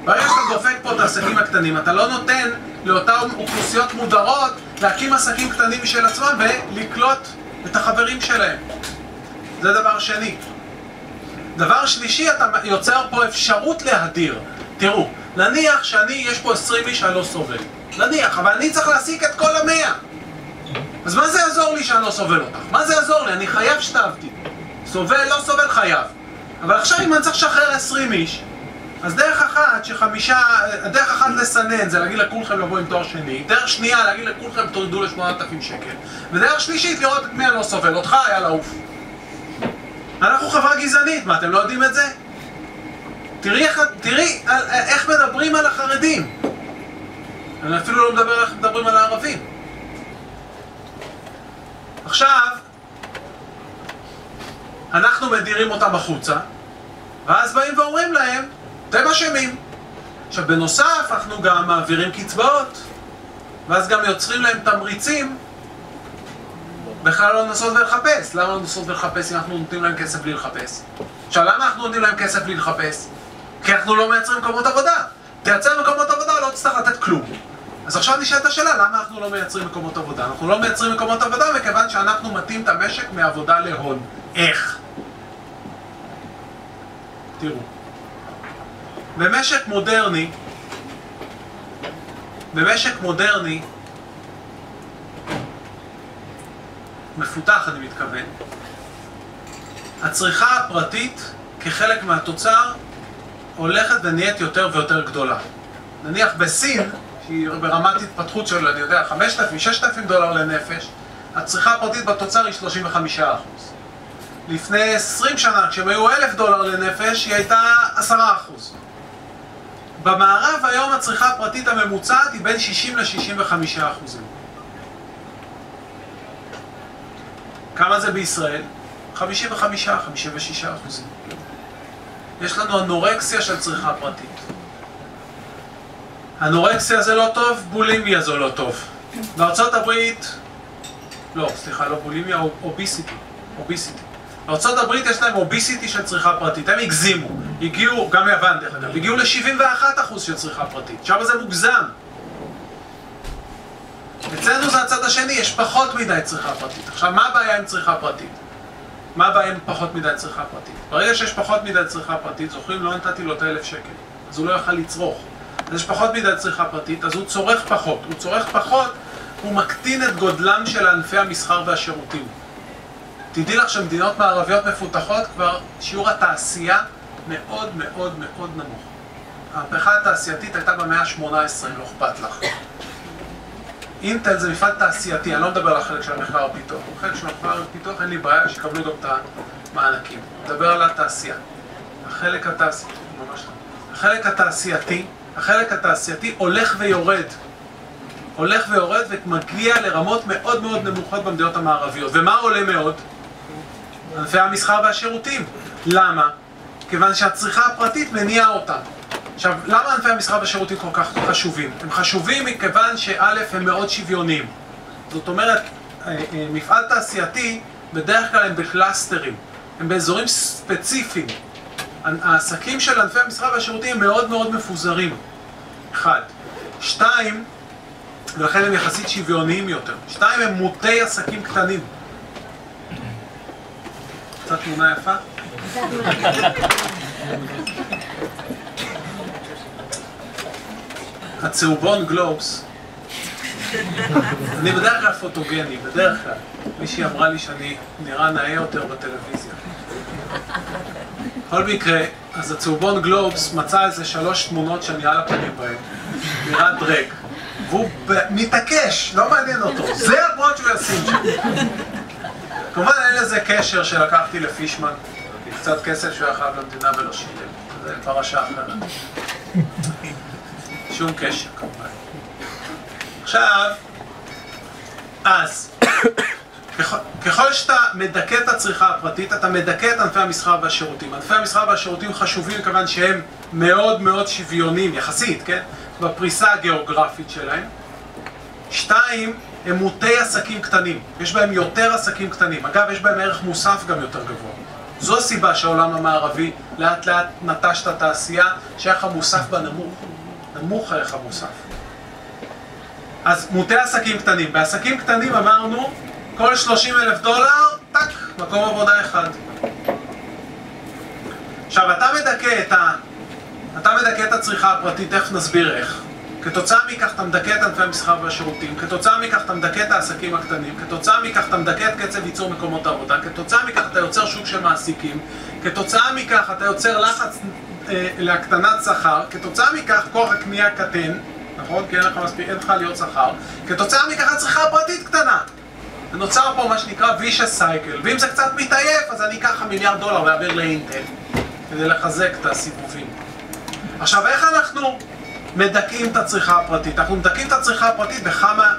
ברגע שאתה דופק פה את העסקים הקטנים, אתה לא נותן לאותן אוכלוסיות מודרות להקים עסקים קטנים משל עצמם ולקלוט את החברים שלהם. זה דבר שני. דבר שלישי, אתה יוצר פה אפשרות להדיר. תראו, נניח יש פה 20 איש שאני לא סובל. נניח, אבל אני צריך להעסיק את כל 100. אז מה זה יעזור לי שאני לא סובל אותך? מה זה יעזור לי? אני חייב שתעבדי. סובל, לא סובל, חייב. אבל עכשיו אם אני צריך לשחרר 20 איש, אז דרך אחת לסנן זה להגיד לכולכם לבוא עם תואר שני, דרך שנייה להגיד לכולכם תורידו ל8,000 שקל, ודרך שלישית לראות את מי אני לא סובל, אותך היה לעוף. אנחנו חברה גזענית, מה אתם לא יודעים את זה? תראי איך מדברים על החרדים. אני אפילו לא מדבר איך מדברים על הערבים. עכשיו, אנחנו מדירים אותם החוצה, ואז באים ואומרים להם, אתם אשמים. עכשיו, בנוסף, אנחנו גם מעבירים קצבאות, ואז גם יוצרים להם תמריצים, בכלל לא לנסות ולחפש. למה לא לנסות ולחפש אם אנחנו נותנים להם כסף בלי לחפש? עכשיו, למה אנחנו נותנים להם כסף בלי לחפש? כי אנחנו לא מייצרים מקומות עבודה. תייצר מקומות עבודה, לא תצטרך לתת כלום. אז עכשיו נשאלת השאלה, למה אנחנו לא מייצרים מקומות עבודה? אנחנו לא מייצרים מקומות עבודה מכיוון שאנחנו מתאים את המשק מעבודה להון. איך? תראו. במשק מודרני, מפותח אני מתכוון, הצריכה הפרטית כחלק מהתוצר הולכת ונהיית יותר ויותר גדולה. נניח בסין, שהיא ברמת התפתחות של, אני יודע, 5,000-6,000 דולר לנפש, הצריכה הפרטית בתוצר היא 35%. לפני 20 שנה, כשהם היו 1,000 דולר לנפש, היא הייתה 10%. במערב היום הצריכה הפרטית הממוצעת היא בין 60 ל-65%. כמה זה בישראל? 55-56%. יש לנו אנורקסיה של צריכה פרטית. אנורקסיה זה לא טוב, בולימיה זה לא טוב. בארצות הברית, לא בולימיה, אוביסיטי. בארצות הברית יש להם אוביסיטי של צריכה פרטית. הם הגזימו, גם מיוון דרך אגב, הגיעו ל-71% של צריכה פרטית. שם זה מוגזם. אצלנו זה הצד השני, יש פחות מדי צריכה פרטית. עכשיו, מה הבעיה עם צריכה פרטית? מה הבעיה עם פחות מדי צריכה פרטית? ברגע שיש פחות מדי צריכה פרטית, זוכרים, לא נתתי לו את 1,000 שקל. אז הוא לא יוכל לצרוך. אז יש פחות מדי צריכה פרטית, אז הוא צורך פחות. הוא מקטין את גודלם של ענפי המסחר והשירותים. תדעי לך שמדינות מערביות מפותחות כבר שיעור התעשייה מאוד מאוד מאוד נמוך. המהפכה התעשייתית הייתה במאה ה-18, לא אכפת לך. אינטל זה מפעל תעשייתי, אני לא מדבר על החלק של המחקר הפיתוח. החלק של המחקר הפיתוח אין לי בעיה שיקבלו גם את המענקים. אני מדבר על התעשייה. החלק התעשייתי הולך ויורד ומגיע לרמות מאוד מאוד נמוכות במדינות המערביות. ומה עולה מאוד? ענפי המסחר והשירותים. למה? כיוון שהצריכה הפרטית מניעה אותם. עכשיו, למה ענפי המסחר והשירותים כל כך חשובים? הם חשובים מכיוון שא' הם מאוד שוויוניים. זאת אומרת, מפעל תעשייתי בדרך כלל הם בקלאסטרים, הם באזורים ספציפיים. העסקים של ענפי המסחר והשירותים הם מאוד מאוד מפוזרים. 1. 2, ולכן הם יחסית שוויוניים יותר. 2, הם מוטי עסקים קטנים. קצת תמונה יפה? הצהובון גלובס. אני בדרך כלל פוטוגני, בדרך כלל. מישהי אמרה לי שאני נראה נאה יותר בטלוויזיה. בכל מקרה, אז הצהובון גלובס מצא איזה 3 תמונות שאני על הפנים בהן, נראה דרג, והוא מתעקש, לא מעניין אותו, זה הפרוט שהוא ישים שם. כמובן אין לזה קשר שלקחתי לפישמן, קצת כסף שהוא היה חייב למדינה ולא שילם, זה פרשה אחרת. שום קשר כמובן. עכשיו, אז, ככל שאתה מדכא את הצריכה הפרטית, אתה מדכא את ענפי המסחר והשירותים. ענפי המסחר והשירותים חשובים כיוון שהם מאוד מאוד שוויוניים, יחסית, כן? בפריסה הגיאוגרפית שלהם. 2, הם מוטי עסקים קטנים. יש בהם יותר עסקים קטנים. אגב, יש בהם ערך מוסף גם יותר גבוה. זו הסיבה שהעולם המערבי לאט לאט נטש את התעשייה, שערך המוסף בה נמוך. נמוך הערך המוסף. אז מוטי עסקים קטנים. בעסקים קטנים אמרנו, כל $30,000, טק, מקום עבודה אחד. עכשיו, אתה מדכא את הצריכה הפרטית, איך נסביר איך? כתוצאה מכך אתה מדכא את ענפי המסחר והשירותים, כתוצאה מכך אתה מדכא את העסקים הקטנים, כתוצאה מכך אתה מדכא את קצב ייצור מקומות העבודה, כתוצאה מכך אתה יוצר שוק של מעסיקים, כתוצאה מכך אתה יוצר לחץ להקטנת שכר, כתוצאה מכך כוח הקנייה קטן, נכון? כי אין לך להיות שכר, כתוצאה מכך הצריכה הפרטית קטנה. ונוצר פה מה שנקרא vicious cycle, ואם זה קצת מתעייף, אז אני אקח $1 מיליארד ואעביר לאינטל, כדי לחזק את הסיבובים. עכשיו, איך אנחנו מדכאים את הצריכה הפרטית? אנחנו מדכאים את הצריכה הפרטית בכמה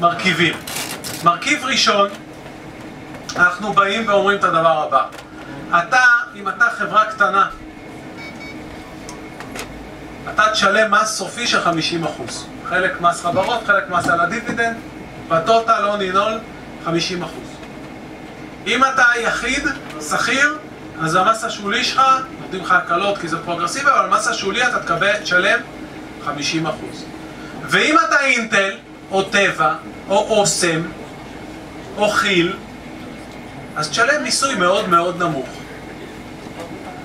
מרכיבים. מרכיב ראשון, אנחנו באים ואומרים את הדבר הבא. אם אתה חברה קטנה, אתה תשלם מס סופי של 50%. חלק מס חברות, חלק מס על הדיבידנד, בטוטל לא נינול 50%. אם אתה יחיד, שכיר, אז המס השולי שלך, נותנים לך הקלות כי זה פרוגרסיבי, אבל המס השולי אתה תשלם 50%. ואם אתה אינטל, או טבע, או אוסם, או חיל, אז תשלם מיסוי מאוד מאוד נמוך.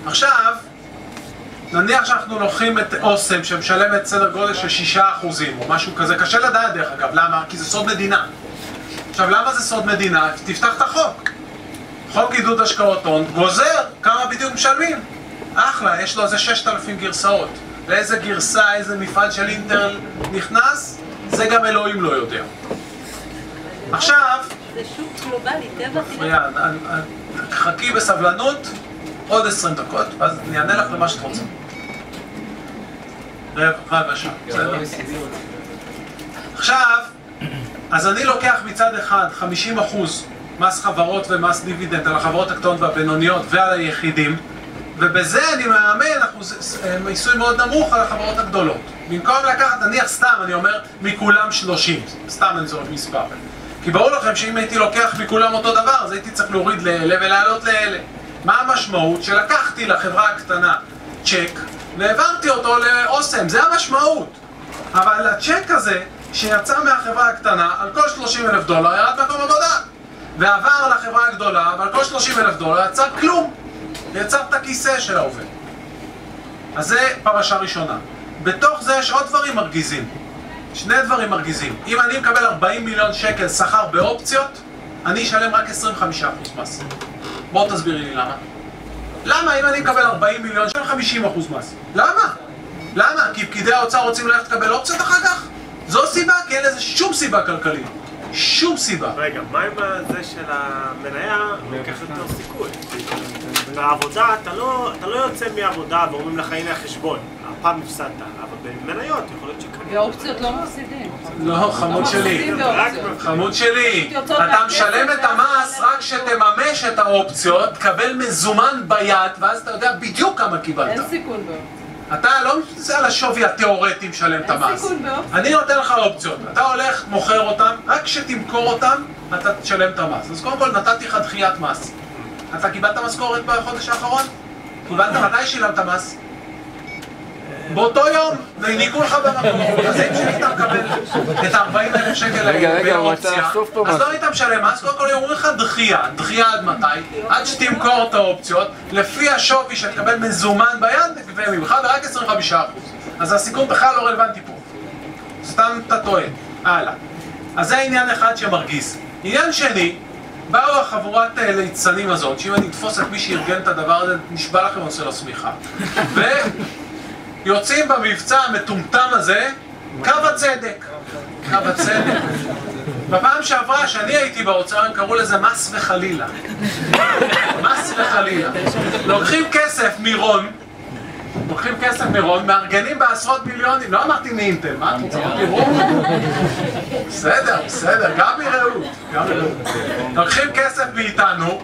עכשיו, נניח שאנחנו לוקחים את אוסם שמשלמת סדר גודל של 6% או משהו כזה, קשה לדעת דרך אגב, למה? כי זה סוד מדינה. עכשיו, למה זה סוד מדינה? תפתח את החוק. חוק עידוד השקעות הון גוזר כמה בדיוק משלמים. אחלה, יש לו איזה 6,000 גרסאות. לאיזה גרסה, איזה מפעל של אינטל נכנס, זה גם אלוהים לא יודע. עכשיו... זה שוק גלובלי, טבע חכי בסבלנות עוד 20 דקות, ואז אני אענה לך למה שאת רוצה. רבע שעה, בסדר? עכשיו, אז אני לוקח מצד אחד 50% מס חברות ומס דיבידנד על החברות הקטנות והבינוניות ועל היחידים, ובזה אני מאמן מיסוי מאוד נמוך על החברות הגדולות. במקום לקחת, נניח סתם, אני אומר, מכולם 30, סתם אני זורק מספר. כי ברור לכם שאם הייתי לוקח מכולם אותו דבר, אז הייתי צריך להוריד לאלה ולעלות לאלה. מה המשמעות? שלקחתי לחברה הקטנה צ'ק והעברתי אותו לאוסם, זה המשמעות. אבל הצ'ק הזה שיצא מהחברה הקטנה על כל $30,000 ירד מקום עבודה, ועבר לחברה הגדולה ועל כל $30,000 יצא כלום, יצר את הכיסא של העובד. אז זה פרשה ראשונה. בתוך זה יש עוד דברים מרגיזים, שני דברים מרגיזים. אם אני מקבל 40 מיליון שקל שכר באופציות, אני אשלם רק 25% מס. בואו תסבירי לי למה. למה אם אני מקבל 40 מיליון שקל 50% מס? למה? למה? כי פקידי האוצר רוצים ללכת לקבל אופציות אחר כך? זו סיבה, כי אין לזה שום סיבה כלכלית. שום סיבה. רגע, מה עם זה של המניה לוקח יותר סיכוי? בעבודה אתה לא יוצא מהעבודה ואומרים לך הנה החשבון, הפעם הפסדת, אבל במניות יכול להיות שכן. באופציות לא מפסידים. לא, חמוד שלי. חמוד שלי. אתה משלם את המס רק שתממש את האופציות, תקבל מזומן ביד, ואז אתה יודע בדיוק כמה קיבלת. אין סיכון באופציות. אתה לא זה על השווי התיאורטי משלם את המס. אין סיכון באופציות. אני נותן לך אופציות. אתה הולך, מוכר אותם, רק כשתמכור אותם, אתה תשלם את המס. אז קודם כל נתתי לך דחיית מס. אתה קיבלת משכורת בחודש האחרון? קיבלת מתי שילמת מס? באותו יום, וניקו לך במקום. אז אם שהיית מקבל את 40,000 שקל באופציה, אז לא היית משלם מס, קודם כל יאמרו לך דחייה. דחייה עד מתי? עד שתמכור את האופציות, לפי השווי שתקבל מזומן ביד, וממך ורק 25%. אז הסיכון בכלל לא רלוונטי פה. סתם אתה טועה. הלאה. אז זה עניין אחד שמרגיז. עניין שני, באו החבורת ליצנים הזאת, שאם אני אתפוס את מי שארגן את הדבר הזה, נשבע לכם עושה לו סמיכה. ויוצאים במבצע המטומטם הזה, קו הצדק. קו הצדק. בפעם שעברה שאני הייתי באוצר, הם קראו לזה מס וחלילה. מס וחלילה. לוקחים כסף מירון, מארגנים בעשרות מיליונים, לא אמרתי מאינטל, מה את רוצה? תראו? בסדר, גם מראות. לוקחים כסף מאיתנו,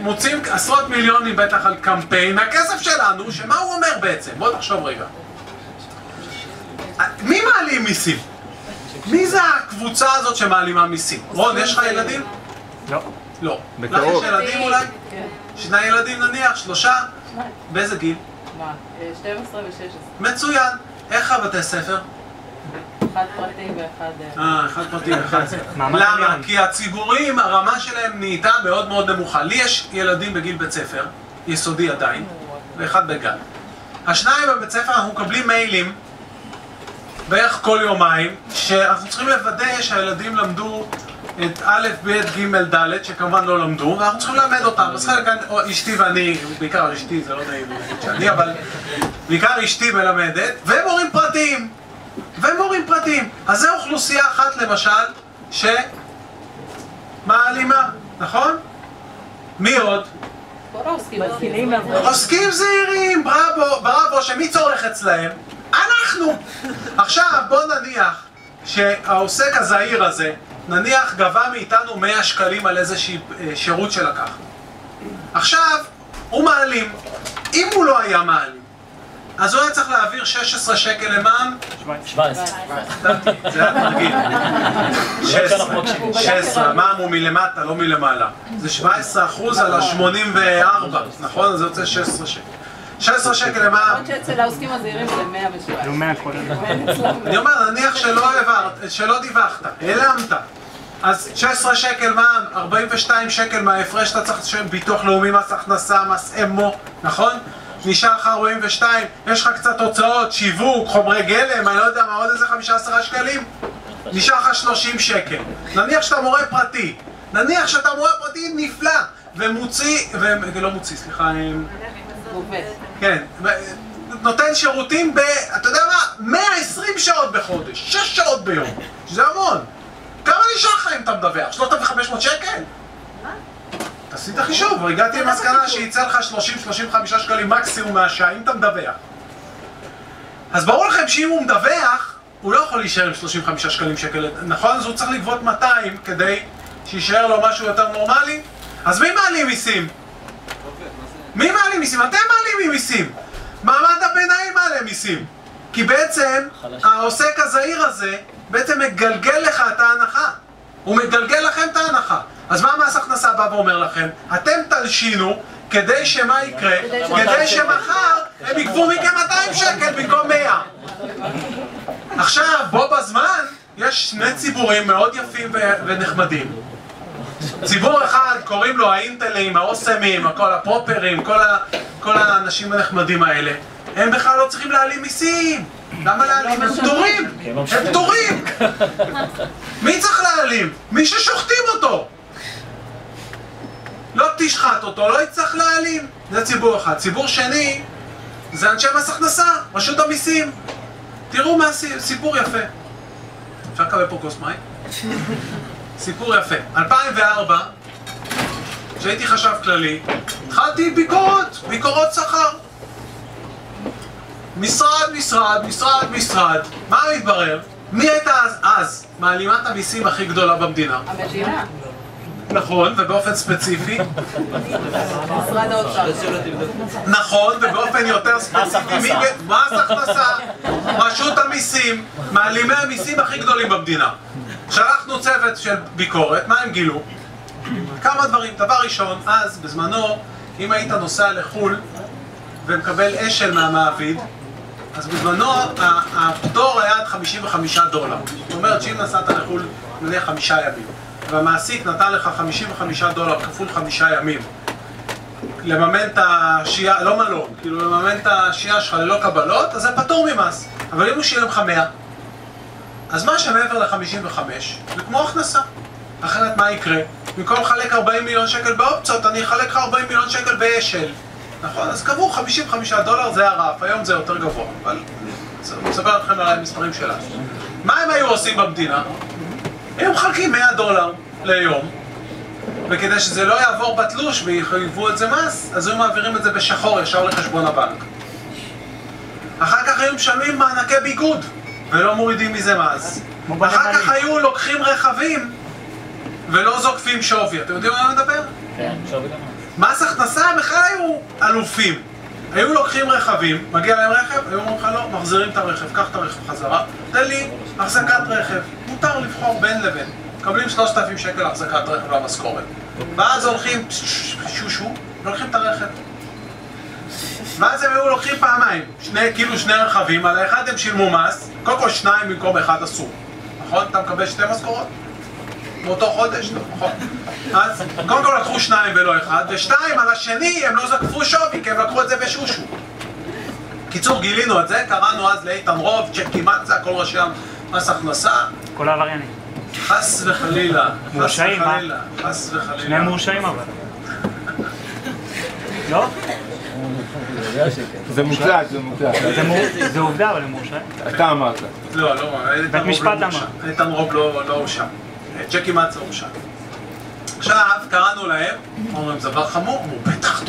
מוצאים עשרות מיליונים בטח על קמפיין, מהכסף שלנו, שמה הוא אומר בעצם? בוא תחשוב רגע. מי מעלים מיסים? מי זה הקבוצה הזאת שמעלימה מיסים? רון, יש לך ילדים? לא. לא. לך יש ילדים אולי? שני ילדים נניח? 3? באיזה גיל? מה? 12 ו-16. מצוין. איך הבתי ספר? אחד פרטי ואחד... אחד פרטי ואחד. למה? כי הציבורים, הרמה שלהם נהייתה מאוד מאוד נמוכה. לי יש ילדים בגיל בית ספר, יסודי עדיין, ואחד בגן. השניים בבית ספר אנחנו מקבלים מיילים בערך כל יומיים, שאנחנו צריכים לוודא שהילדים למדו את א', ב', ג', ד', שכמובן לא למדו, ואנחנו צריכים ללמד אותם. אז חלק, אשתי ואני, בעיקר אשתי, זה לא נעים שאני, אבל בעיקר אשתי מלמדת, ומורים פרטיים. אז זו אוכלוסייה אחת למשל, שמעלימה, נכון? מי עוד? כל העוסקים הזכירים. עוסקים זהירים, בראבו, שמי צורך אצלהם? אנחנו! עכשיו בוא נניח שהעוסק הזהיר הזה, נניח גבה מאיתנו 100 שקלים על איזושהי שירות שלקח. עכשיו, הוא מעלים. אם הוא לא היה מעלים, אז הוא היה צריך להעביר 16 שקל למע"מ? 17. זה היה תרגיל. 16, המע"מ הוא מלמטה, לא מלמעלה. זה 17% על ה-84, נכון? אז זה יוצא 16 שקל. 16 שקל למע"מ. עוד שאצל העוסקים הזהירים זה 117. זה 100 כל אני אומר, נניח שלא דיווחת, העלמת. אז 16 שקל מע"מ, 42 שקל מההפרש שאתה צריך לשלם ביטוח לאומי, מס הכנסה, מס אמו, נכון? נשאר לך 42, יש לך קצת הוצאות, שיווק, חומרי גלם, אני לא יודע מה, עוד איזה 15 שקלים? נשאר לך 30 שקל. נניח שאתה מורה פרטי, נפלא, לא מוציא, סליחה, כן, נותן שירותים אתה יודע מה? 120 שעות בחודש, 6 שעות ביום, שזה המון. כמה נשאר לך אם אתה מדווח? 3,500 שקל? תעשי את החישוב, הגעתי למסקנה שיצא לך 30-35 שקלים מקסימום מהשעה אם אתה מדווח. אז ברור לכם שאם הוא מדווח, הוא לא יכול להישאר עם 35 שקלים שקל, נכון? אז הוא צריך לגבות 200 כדי שישאר לו משהו יותר נורמלי. אז מי מעלים מיסים? מי מעלים מיסים? אתם מעלים מיסים. מעמד הביניים מעלה מיסים. כי בעצם העוסק הזהיר הזה בעצם מגלגל לך את ההנחה. הוא מגלגל לכם את ההנחה. אז מה מס הכנסה בא ואומר לכם? אתם תלשינו כדי שמה יקרה? כדי שמחר הם יגבו מכם 200 שקל במקום 100. עכשיו, בו בזמן יש שני ציבורים מאוד יפים ונחמדים. ציבור אחד קוראים לו האינטלים, האוסמים, כל הפופרים, כל האנשים הנחמדים האלה. הם בכלל לא צריכים להעלים מיסים. למה להעלים? הם פטורים! הם פטורים! מי צריך להעלים? מי ששוחטים אותו! לא תשחט אותו, לא יצטרך להעלים. זה ציבור אחד. ציבור שני זה אנשי מס הכנסה, רשות המיסים. תראו מה סיפור יפה. אפשר לקבל פה כוס מים? סיפור יפה. 2004, כשהייתי חשב כללי, התחלתי ביקורות שכר. משרד. מה מתברר? מי הייתה אז מעלימת המיסים הכי גדולה במדינה? המדינה. נכון, ובאופן ספציפי. משרד האוצר. נכון, ובאופן יותר ספציפי. מס הכנסה. רשות המיסים, מעלימי המיסים הכי גדולים במדינה. שלחנו צוות של ביקורת, מה הם גילו? כמה דברים. דבר ראשון, אז בזמנו, אם היית נוסע לחול ומקבל אשל מהמעביד, אז בזמנו הפטור היה עד $55. זאת אומרת שאם נסעת לחול נניח 5 ימים, והמעסיק נתן לך $55 כפול 5 ימים לממן את השהייה, לא מלון, כאילו לממן את השהייה שלך ללא קבלות, אז זה פטור ממס. אבל אם הוא שילם לך 100, אז מה שמעבר ל-55 זה כמו הכנסה. אחרת מה יקרה? במקום לחלק 40 מיליון שקל באופציות, אני אחלק לך 40 מיליון שקל באשל. נכון? אז קבעו $55 זה הרף, היום זה יותר גבוה, אבל אני מספר לכם על המספרים שלנו. מה הם היו עושים במדינה? הם מחלקים $100 ליום, וכדי שזה לא יעבור בתלוש ויחייבו את זה מס, אז היו מעבירים את זה בשחור ישר לחשבון הבנק. אחר כך היו משלמים מענקי ביגוד, ולא מורידים מזה מס. אחר כך היו לוקחים רכבים, ולא זוקפים שווי. אתם יודעים מה אני מדבר? כן, שווי למס. מס הכנסה בכלל היו אלופים. היו לוקחים רכבים, מגיע להם רכב, היו אומרים לך לא, מחזירים את הרכב, קח את הרכב חזרה, תן לי החזקת רכב. מותר לבחור בין לבין. מקבלים 3,000 שקל החזקת רכב למשכורת. ואז הולכים שושו, ולוקחים את הרכב. ואז הם היו לוקחים פעמיים, שני רכבים, על האחד הם שילמו מס, קודם כל 2 במקום 1 אסור. נכון? אתה מקבל 2 משכורות? באותו חודש, נכון? אז קודם כל לקחו 2 ולא 1, ו2 על השני הם לא זקפו שווי, כי הם לקחו את זה בשושו. קיצור, גילינו את זה, קראנו אז לאיתן רוב, צ'קי מצה, כל ראשי מס הכנסה. כל העבריינים. חס וחלילה, מורשעים, מה? חס וחלילה. שניהם מורשעים אבל. לא? זה מוקלט, זה מוקלט. זה עובדה, אבל הם מורשעים. אתה אמרת. לא, בית משפט אמר. איתן רוב לא הורשע. צ'קי מצה הורשע. עכשיו, קראנו להם, אומרים, זה דבר חמור, בטח,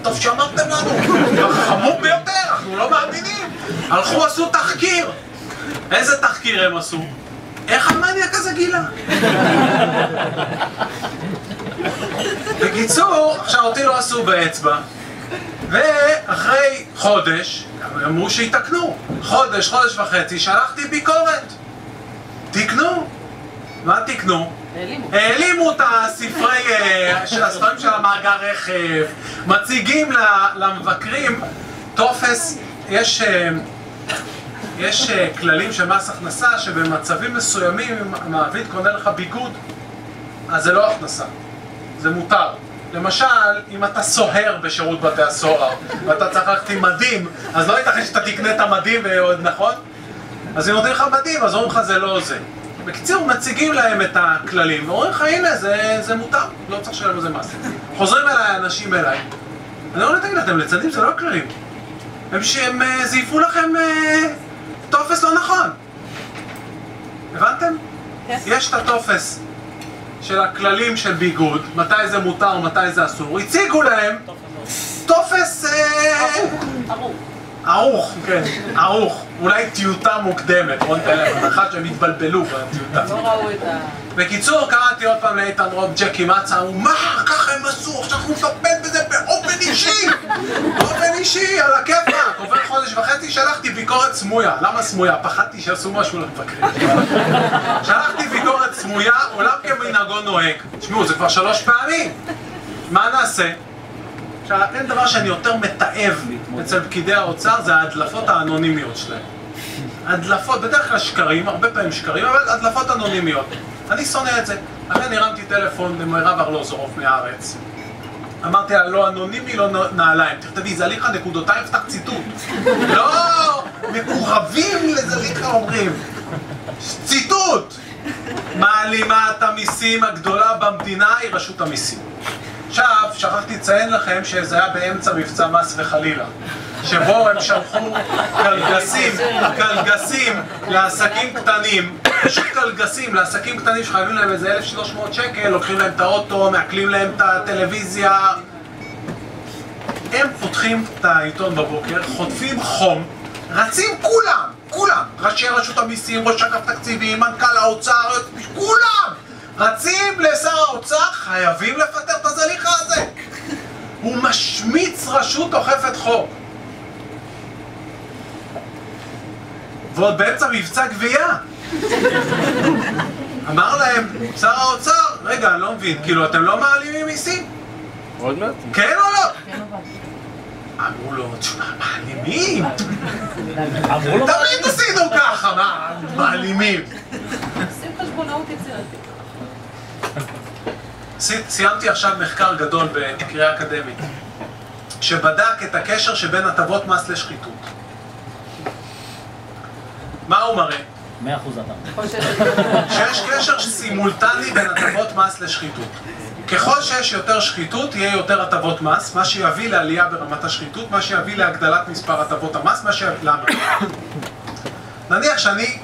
טוב שאמרתם לנו, דבר חמור ביותר, אנחנו לא מאמינים. הלכו, עשו תחקיר. איזה תחקיר הם עשו? איך המניאק הזה גילה? בקיצור, עכשיו אותי לא עשו באצבע, ואחרי חודש, אמרו שיתקנו, חודש וחצי, שלחתי ביקורת. תקנו. מה תקנו? העלימו את הספרים של המאגר רכב, מציגים למבקרים טופס, יש כללים של מס הכנסה שבמצבים מסוימים אם המעביד קונה לך ביגוד, אז זה לא הכנסה, זה מותר. למשל, אם אתה סוהר בשירות בתי הסוהר ואתה צריך ללכת עם מדים, אז לא ייתכן שאתה תקנה את המדים ועוד, נכון? אז אם נותנים לך מדים, אז אומרים לך זה לא זה. בקיצור, מציגים להם את הכללים, ואומרים לך, הנה, זה מותר, לא צריך לשלם על זה מס. חוזרים אליי, אנשים אליי. אני אומר, תגיד, אתם ליצנים, זה לא הכללים. הם זייפו לכם טופס לא נכון. הבנתם? יש את הטופס של הכללים של ביגוד, מתי זה מותר ומתי זה אסור. הציגו להם טופס ערוך, כן, ערוך. אולי טיוטה מוקדמת, בוא נתן להם אחד שהם התבלבלו בטיוטה. לא ראו את ה... בקיצור, קראתי עוד פעם לאיתן רוב, ג'קי מצה, הוא מה? ככה הם עשו, עכשיו אנחנו נטפל בזה באופן אישי! באופן אישי, על הכיפאק! עובר חודש וחצי, שלחתי ביקורת סמויה. למה סמויה? פחדתי שעשו משהו למבקרים. שלחתי ביקורת סמויה, עולם כמנהגו נוהג. תשמעו, זה כבר 3 פעמים. מה נעשה? עכשיו, אין דבר שאני יותר מתעב אצל פקידי האוצר, זה ההדלפות האנונימיות שלהם. הדלפות, בדרך כלל שקרים, הרבה פעמים שקרים, אבל הדלפות אנונימיות. אני שונא את זה. לכן הרמתי טלפון למירב ארלוזורוב מהארץ. אמרתי לה, לא אנונימי, לא נעליים. תכתבי, זליכה נקודותיים, פתח ציטוט. לא, מקורבים לזליכה אומרים. ציטוט! מעלימת המיסים הגדולה במדינה היא רשות המיסים. עכשיו, שכחתי לציין לכם שזה היה באמצע מבצע מס וחלילה, שבו הם שלחו קלגסים לעסקים קטנים, פשוט קלגסים לעסקים קטנים שחייבים להם איזה 1,300 שקל, לוקחים להם את האוטו, מעקלים להם את הטלוויזיה. הם פותחים את העיתון בבוקר, חוטפים חום, רצים כולם, ראשי רשות המיסים, ראש אגף תקציבים, מנכ"ל האוצר, כולם! רצים לשר האוצר, חייבים לפטר את הזליכה הזה. הוא משמיץ רשות אוכפת חוק. ועוד באמצע מבצע גבייה. אמר להם, שר האוצר, רגע, אני לא מבין, כאילו אתם לא מעלימים מיסים? עוד מעט? כן או לא? אמרו לו, תשמע, מעלימים? תמיד עשינו ככה, מה? מעלימים. עושים חשבונאות יצירתית. סיימתי עכשיו מחקר גדול בקריאה אקדמית שבדק את הקשר שבין הטבות מס לשחיתות. מה הוא מראה? 100% אתה. שיש קשר סימולטני בין הטבות מס לשחיתות. ככל שיש יותר שחיתות, יהיה יותר הטבות מס, מה שיביא לעלייה ברמת השחיתות, מה שיביא להגדלת מספר הטבות המס, מה שיביא... למה? נניח שאני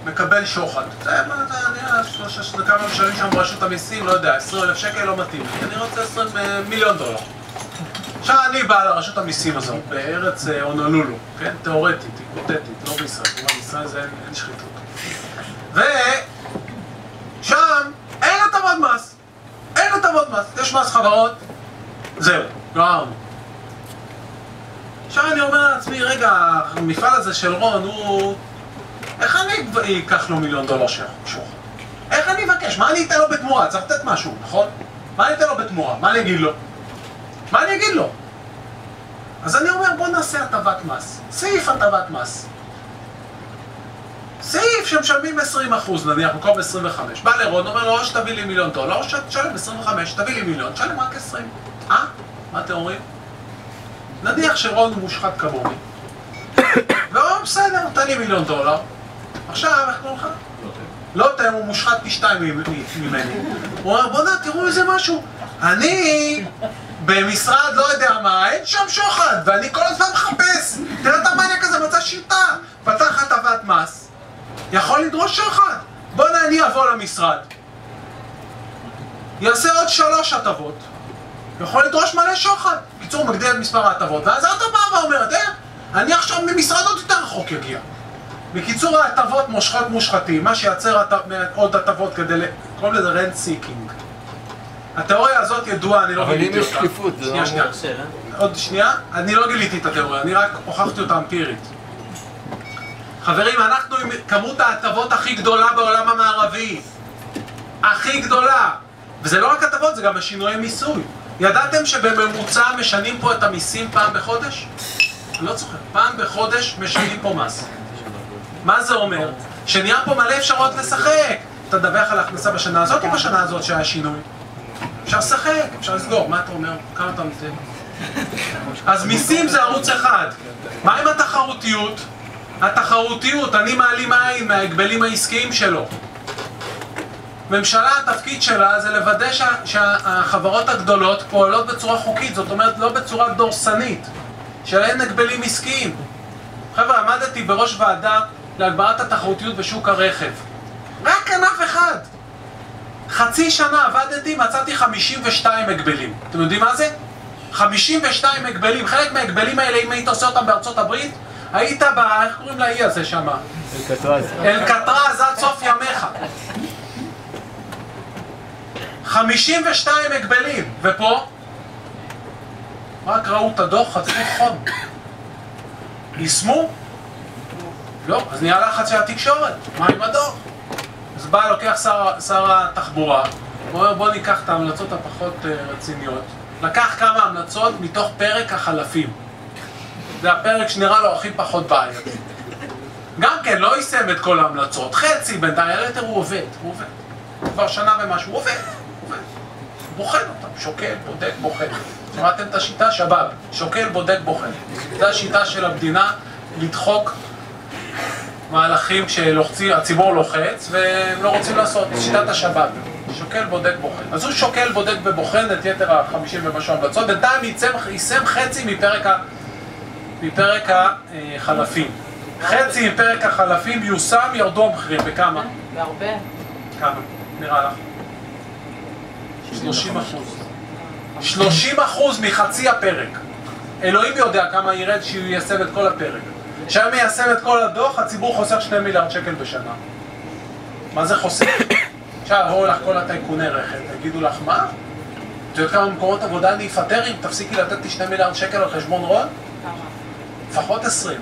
מקבל שוחד. זה כמה משלמים שם ברשות המיסים, לא יודע, 20,000 שקל לא מתאים. אני רוצה 20 מיליון דולר. עכשיו אני בא לרשות המיסים הזו, בארץ אונולולו, כן? תיאורטית, היפותטית, לא בישראל. בישראל זה אין שחיתות. ושם אין הטבות מס. אין הטבות מס. יש מס חברות, זהו, גמרנו. עכשיו אני אומר לעצמי, רגע, המפעל הזה של רון הוא... איך אני אקח לו $1,000,000 שוחד? איך אני אבקש? מה אני אתן לו בתמורה? צריך לתת משהו, נכון? מה אני אתן לו בתמורה? מה אני אגיד לו? מה אני אגיד לו? אז אני אומר, בוא נעשה הטבת מס. סעיף הטבת מס. סעיף שמשלמים 20%, נניח, במקום 25. בא לרון, אומר לו, או שתביא לי $1,000,000, או שתשלם 25, תביא לי 1,000,000, תשלם רק 20. מה אתם אומרים? נניח שרון הוא מושחת כמוני. והוא בסדר, נתן לי $1,000,000. עכשיו, איך קוראים לך? לוטם הוא מושחת פי 2 ממני. הוא אומר, בוא תראו איזה משהו. אני במשרד לא יודע מה, אין שם שוחד, ואני כל הזמן מחפש. תראה את המניאק הזה, מצא שיטה. פתח הטבת מס, יכול לדרוש שוחד. בוא אני אבוא למשרד. יעשה עוד 3 הטבות. יכול לדרוש מלא שוחד. קיצור, מגדיל את מספר ההטבות. ואז אתה בא ואומרת, אני עכשיו ממשרד עוד יותר רחוק יגיע. בקיצור, ההטבות מושכות מושכתים, מה שייצר עוד הטבות כדי קוראים לזה רנט סיקינג. התיאוריה הזאת ידועה, אני לא גיליתי אותה. אבל אם יש שקיפות, זה לא שנייה. עוד שנייה, אני לא גיליתי את התיאוריה, אני רק הוכחתי אותה אמפירית. חברים, אנחנו עם כמות ההטבות הכי גדולה בעולם המערבי. הכי גדולה. וזה לא רק הטבות, זה גם השינויי מיסוי. ידעתם שבממוצע משנים פה את המיסים פעם בחודש? אני לא צוחק, פעם בחודש משנים פה מס. מה זה אומר? שנהיה פה מלא אפשרות לשחק. אתה דווח על ההכנסה בשנה הזאת או בשנה הזאת שהיה שינוי? אפשר לשחק, אפשר לסגור. מה אתה אומר? כמה אתה מתן? אז מיסים זה ערוץ אחד. מה עם התחרותיות? התחרותיות, אני מעלים עין מההגבלים העסקיים שלו. ממשלה, התפקיד שלה זה לוודא שהחברות הגדולות פועלות בצורה חוקית, זאת אומרת לא בצורה דורסנית, שאין הגבלים עסקיים. חבר'ה, עמדתי בראש ועדה להגברת התחרותיות בשוק הרכב. רק ענף אחד. חצי שנה עבדתי, מצאתי 52 הגבלים. אתם יודעים מה זה? 52 הגבלים. חלק מההגבלים האלה, אם היית עושה אותם בארצות הברית, היית איך קוראים לאי הזה שם? אלקטרז. אלקטרז עד סוף ימיך. 52 הגבלים. ופה? רק ראו את הדוח, חצו חום. יישמו? לא, אז נהיה לחץ של התקשורת. מה עם הדוח? אז בא, לוקח שר התחבורה, אומר בוא ניקח את ההמלצות הפחות רציניות. לקח כמה המלצות מתוך פרק החלפים. זה הפרק שנראה לו הכי פחות בעיה. גם כן, לא יישם את כל ההמלצות. חצי בינתיים, היתר הוא עובד. כבר שנה ומשהו, הוא עובד. בוחן אותם, שוקל, בודק, בוחן. שמעתם את השיטה? שבב, שוקל, בודק, בוחן. זו השיטה של המדינה לדחוק מהלכים שהציבור לוחץ והם לא רוצים לעשות. שיטת השבב, שוקל, בודק, בוחן. אז הוא שוקל, בודק ובוחן את יתר ה-50 ומשהו המלצות. בינתיים יישם חצי מפרק החלפים. חצי מפרק החלפים יושם, ירדו המחירים. בכמה? בהרבה. כמה? נראה לך? 30%. 30% מחצי הפרק. אלוהים יודע כמה ירד שהוא יישם את כל הפרק. כשהם מיישם את כל הדוח, הציבור חוסך 2 מיליארד שקל בשנה. מה זה חוסך? עכשיו, הראו לך כל הטייקוני רכב, תגידו לך מה? אתה יודע כמה מקומות עבודה אני אפטר אם תפסיקי לתת לי 2 מיליארד שקל על חשבון רון? כמה? לפחות 20.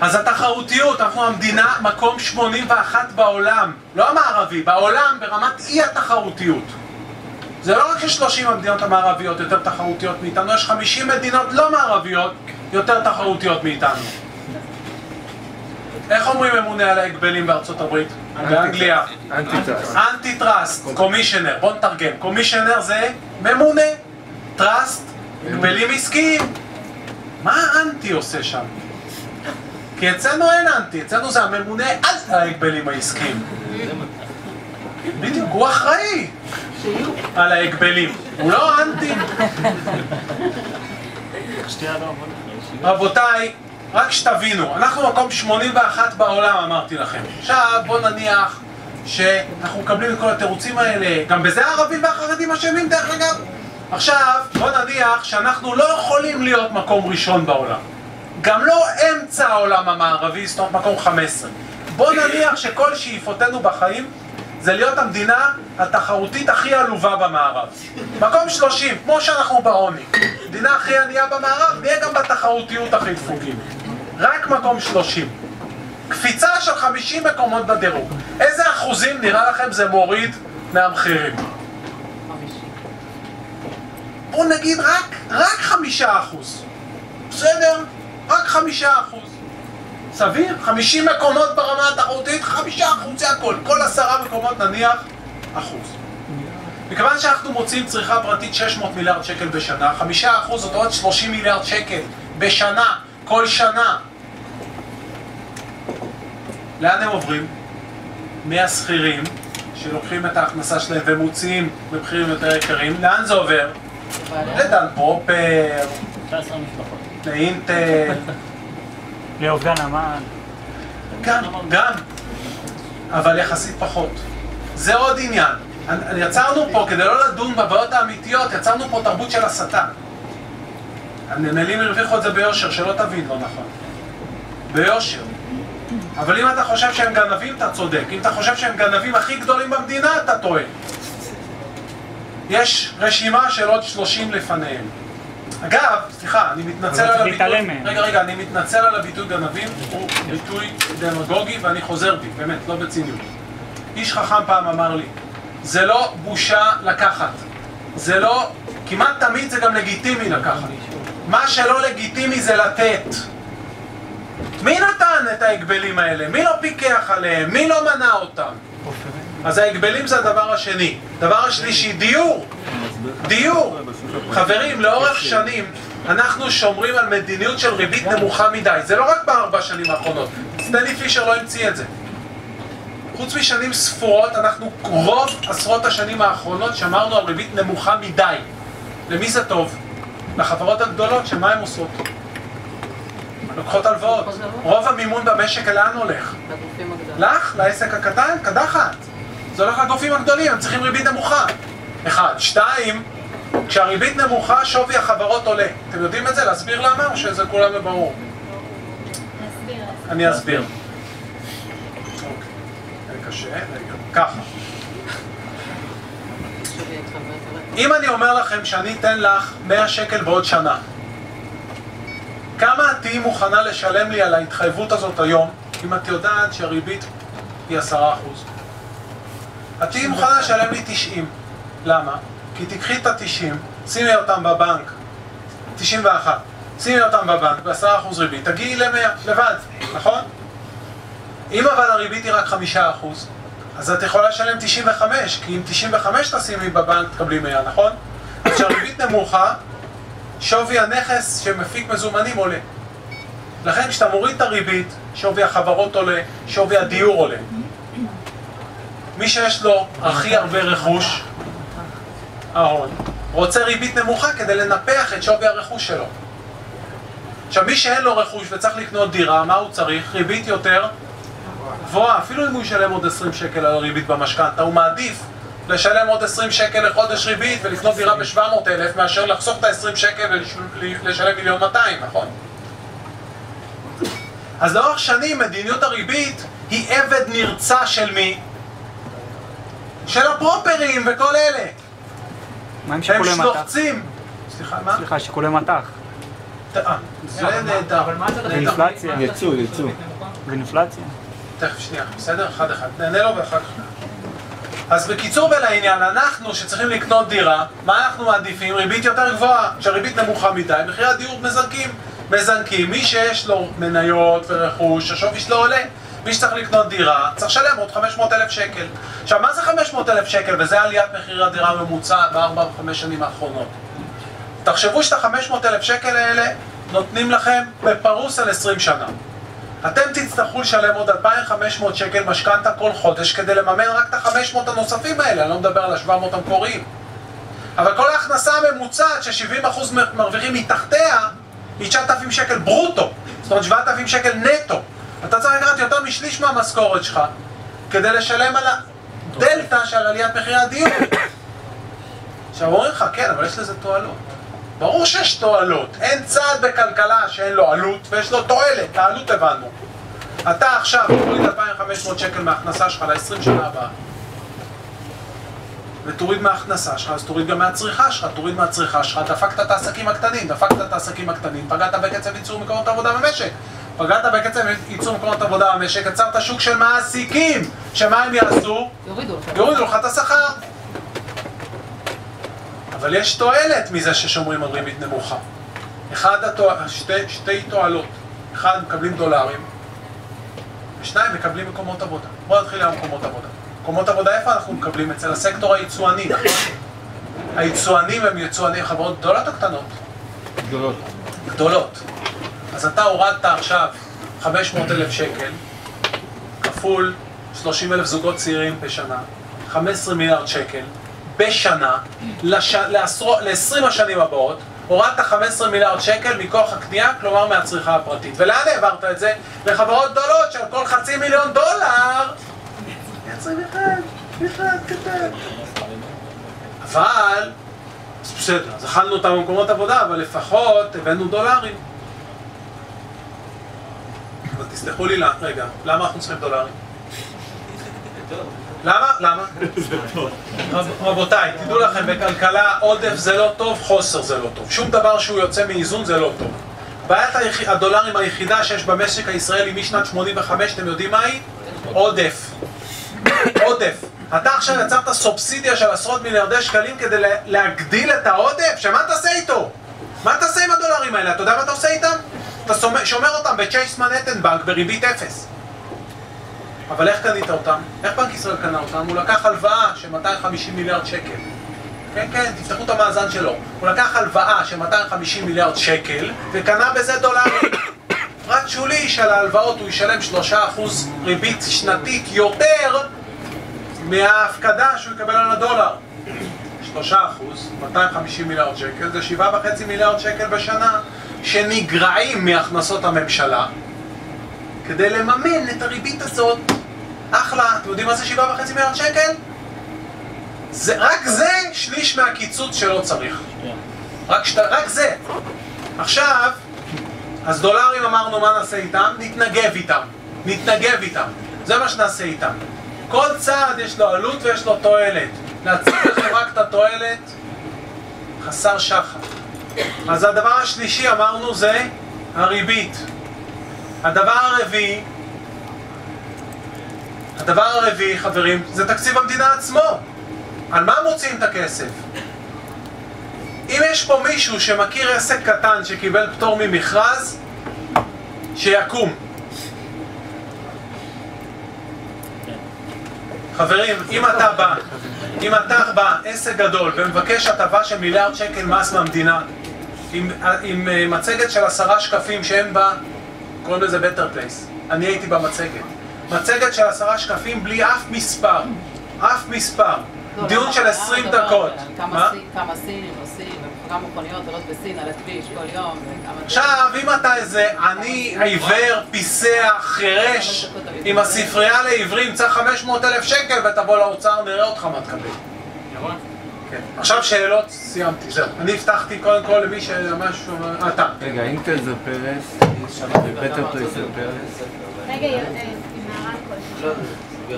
אז התחרותיות, אנחנו המדינה מקום 81 בעולם, לא המערבי, בעולם ברמת אי התחרותיות. זה לא רק ש30 המדינות המערביות יותר תחרותיות מאיתנו, יש 50 מדינות לא מערביות יותר תחרותיות מאיתנו. איך אומרים ממונה על ההגבלים בארצות הברית? באנגליה. אנטי-טראסט. אנטי-טראסט, קומישיונר, בוא נתרגם. קומישיונר זה ממונה, טראסט, הגבלים עסקיים. מה האנטי עושה שם? כי אצלנו אין אנטי, אצלנו זה הממונה על ההגבלים העסקיים. בדיוק, הוא אחראי על ההגבלים, הוא לא אנטי. רבותיי, רק שתבינו, אנחנו מקום 81 בעולם, אמרתי לכם. עכשיו בוא נניח שאנחנו מקבלים את כל התירוצים האלה, גם בזה הערבים והחרדים אשמים דרך אגב. עכשיו בוא נניח שאנחנו לא יכולים להיות מקום ראשון בעולם, גם לא אמצע העולם המערבי, זאת אומרת מקום 15. בוא נניח שכל שאיפותינו בחיים זה להיות המדינה התחרותית הכי עלובה במערב. מקום 30, כמו שאנחנו בעוני. מדינה הכי ענייה במערב, נהיה גם בתחרותיות הכי דפוקים. רק מקום 30. קפיצה של 50 מקומות בדירוג. איזה אחוזים נראה לכם זה מוריד מהמחירים? בואו נגיד רק 5%. בסדר? רק 5%. סביר? 50 מקומות ברמה התחרותית, 5% זה הכל. כל 10 מקומות נניח 1%. מכיוון שאנחנו מוצאים צריכה פרטית 600 מיליארד שקל בשנה, 5% זאת אומרת 30 מיליארד שקל בשנה, כל שנה. לאן הם עוברים? מהשכירים שלוקחים את ההכנסה שלהם ומוציאים במחירים יותר יקרים, לאן זה עובר? לדן פרופר, לאינטל, לעובדי הנמל. גם, אבל יחסית פחות. זה עוד עניין. יצרנו פה, כדי לא לדון בבעיות האמיתיות, יצרנו פה תרבות של הסתה. הנמלים הרוויחו את זה ביושר, שלא תבין, לא נכון. ביושר. אבל אם אתה חושב שהם גנבים, אתה צודק. אם אתה חושב שהם גנבים הכי גדולים במדינה, אתה טועה. יש רשימה של עוד 30 לפניהם. אגב, סליחה, אני מתנצל על הביטוי... רגע, אני מתנצל על הביטוי גנבים, הוא ביטוי דמגוגי ואני חוזר בי, באמת, לא בציניות. איש חכם פעם אמר לי, זה לא בושה לקחת. זה לא... כמעט תמיד זה גם לגיטימי לקחת. מה שלא לגיטימי זה לתת. מי נתן את ההגבלים האלה? מי לא פיקח עליהם? מי לא מנע אותם? אז ההגבלים זה הדבר השני. דבר השלישי, דיור. חברים, לאורך שנים אנחנו שומרים על מדיניות של ריבית נמוכה מדי. זה לא רק ב4 שנים האחרונות. סטנלי פישר לא המציא את זה. חוץ משנים ספורות, אנחנו רוב עשרות השנים האחרונות שמרנו על ריבית נמוכה מדי. למי זה טוב? לחברות הגדולות, שמה הן עושות? לוקחות הלוואות. רוב המימון במשק לאן הולך? לך? לעסק הקטן? קדחת. זה הולך לגופים הגדולים, הם צריכים ריבית נמוכה. 1. 2. כשהריבית נמוכה, שווי החברות עולה. אתם יודעים את זה? להסביר למה? או שזה כולם ברור? אני אסביר. אוקיי. קשה, רגע. ככה. אם אני אומר לכם שאני אתן לך 100 שקל בעוד שנה, כמה את תהיי מוכנה לשלם לי על ההתחייבות הזאת היום, אם את יודעת שהריבית היא 10%? את תהיי מוכנה לשלם לי 90. למה? כי תקחי את ה-90, שימי אותם בבנק, 91, שימי אותם בבנק ב10% ריבית, תגיעי ל-100, לבד, נכון? אם אבל הריבית היא רק 5%, אז את יכולה לשלם 95, כי אם 95 תשימי בבנק תקבלי 100, נכון? אז כשהריבית נמוכה, שווי הנכס שמפיק מזומנים עולה. לכן כשאתה מוריד את הריבית, שווי החברות עולה, שווי הדיור עולה. מי שיש לו הכי הרבה רכוש, ההון, רוצה ריבית נמוכה כדי לנפח את שווי הרכוש שלו. עכשיו מי שאין לו רכוש וצריך לקנות דירה, מה הוא צריך? ריבית יותר גבוהה. אפילו אם הוא ישלם עוד 20 שקל על הריבית במשכנתא, הוא מעדיף לשלם עוד 20 שקל לחודש ריבית ולקנות דירה ב-700,000 מאשר לחסוך את ה-20 שקל ולשלם 1,200,000, נכון? אז לאורך שנים מדיניות הריבית היא עבד נרצע של מי? של הפרופרים וכל אלה. מה עם שיקולי מטח? הם שלוחצים. סליחה, מה? סליחה, שיקולי מטח. זה נהדר. ואינפלציה. יצוא. ואינפלציה. תכף, שנייה, בסדר? אחד. נענה לו ואחר כך. אז בקיצור ולעניין, אנחנו שצריכים לקנות דירה, מה אנחנו מעדיפים? ריבית יותר גבוהה. כשהריבית נמוכה מדי, מחירי הדיור מזנקים. מי שיש לו מניות ורכוש, השווי שלו עולה. מי שצריך לקנות דירה, צריך לשלם עוד 500,000 שקל. עכשיו, מה זה 500,000 שקל? וזה עליית מחירי הדירה הממוצע ב4-5 שנים האחרונות. תחשבו שאת ה-500,000 שקל האלה נותנים לכם בפרוס על 20 שנה. אתם תצטרכו לשלם עוד 2,500 שקל משכנתה כל חודש כדי לממן רק את ה-500 הנוספים האלה, אני לא מדבר על ה-700 המקוריים. אבל כל ההכנסה הממוצעת ש-70% מרוויחים מתחתיה היא 9,000 שקל ברוטו, זאת אומרת 7,000 שקל נטו. אתה צריך לקחת יותר משליש מהמשכורת שלך כדי לשלם על הדלתא של עליית מחירי הדיור. עכשיו אומרים לך, כן, אבל יש לזה תועלות. ברור שיש תועלות, אין צעד בכלכלה שאין לו עלות ויש לו תועלת, העלות הבנו. אתה עכשיו תוריד 2,500 שקל מההכנסה שלך ל-20 שנה הבאה ותוריד מההכנסה שלך, אז תוריד גם מהצריכה שלך, תוריד מהצריכה שלך, דפקת את העסקים הקטנים, פגעת בקצב ייצור מקומות עבודה במשק. פגעת בקצב ייצור מקומות עבודה במשק, יצרת שוק של מעסיקים, שמה הם יעשו? יורידו לך את השכר. אבל יש תועלת מזה ששומרים על ריבית נמוכה. שתי תועלות. אחד, מקבלים דולרים, ושניים, מקבלים מקומות עבודה. בואו נתחיל עם מקומות עבודה. מקומות עבודה איפה אנחנו מקבלים? אצל הסקטור היצואני. היצואנים הם יצואנים חברות גדולות או קטנות? גדולות. גדולות. אז אתה הורדת עכשיו 500,000 שקל, כפול 30,000 זוגות צעירים בשנה, 15 מיליארד שקל בשנה, ל-20 השנים הבאות, הורדת 15 מיליארד שקל מכוח הקנייה, כלומר מהצריכה הפרטית. ולאן העברת את זה? לחברות גדולות של כל $500,000 מייצרים אחד קטן. אבל, אז בסדר, אז אכלנו אותם במקומות עבודה, אבל לפחות הבאנו דולרים. אבל תסלחו לי, רגע, למה אנחנו צריכים דולרים? למה? רבותיי, תדעו לכם, בכלכלה עודף זה לא טוב, חוסר זה לא טוב. שום דבר שהוא יוצא מאיזון זה לא טוב. בעיית הדולרים היחידה שיש במשק הישראלי משנת 85, אתם יודעים מה היא? עודף. אתה עכשיו יצרת סובסידיה של עשרות מיליארדי שקלים כדי להגדיל את העודף? שמה תעשה איתו? מה תעשה עם הדולרים האלה? אתה יודע מה אתה עושה איתם? אתה שומר אותם בצ'ייס מנהטן בנק בריבית 0. אבל איך קנית אותם? איך בנק ישראל קנה אותם? הוא לקח הלוואה של 250 מיליארד שקל. כן, תפתחו את המאזן שלו. הוא לקח הלוואה של 250 מיליארד שקל וקנה בזה דולרים. פרט שולי של ההלוואות הוא ישלם 3% ריבית שנתית יותר מההפקדה שהוא יקבל על הדולר. 3%, 250 מיליארד שקל, זה 7.5 מיליארד שקל בשנה שנגרעים מהכנסות הממשלה כדי לממן את הריבית הזאת. אחלה, אתם יודעים מה זה 7.5 מיליארד שקל? רק זה שליש מהקיצוץ שלא צריך. רק זה. עכשיו, אז דולרים אמרנו מה נעשה איתם? נתנגב איתם. זה מה שנעשה איתם. כל צעד יש לו עלות ויש לו תועלת. להציג לכם רק את התועלת, חסר שחר. אז הדבר השלישי אמרנו זה הריבית. הדבר הרביעי, חברים, זה תקציב המדינה עצמו. על מה מוצאים את הכסף? אם יש פה מישהו שמכיר עסק קטן שקיבל פטור ממכרז, שיקום. חברים, אם אתה בא עסק גדול ומבקש הטבה של מיליארד שקל מס מהמדינה, עם מצגת של 10 שקפים שהם בה, קוראים לזה Better Place. אני הייתי במצגת. מצגת של 10 שקפים בלי אף מספר. דיון של 20 דקות. כמה סינים עושים, כמה מכוניות עולות בסין על הכביש כל יום. עכשיו, אם אתה איזה עני, עיוור, פיסח, חירש, עם הספרייה לעיוורים, צריך 500,000 שקל ותבוא לאוצר, נראה אותך מה תקבל. כן. עכשיו שאלות, סיימתי, זהו. אני הבטחתי קודם כל למי שמשהו... אתה. רגע, אינטל זה פרס, ובטר פלייס זה פרס. רגע, עם הרמקול.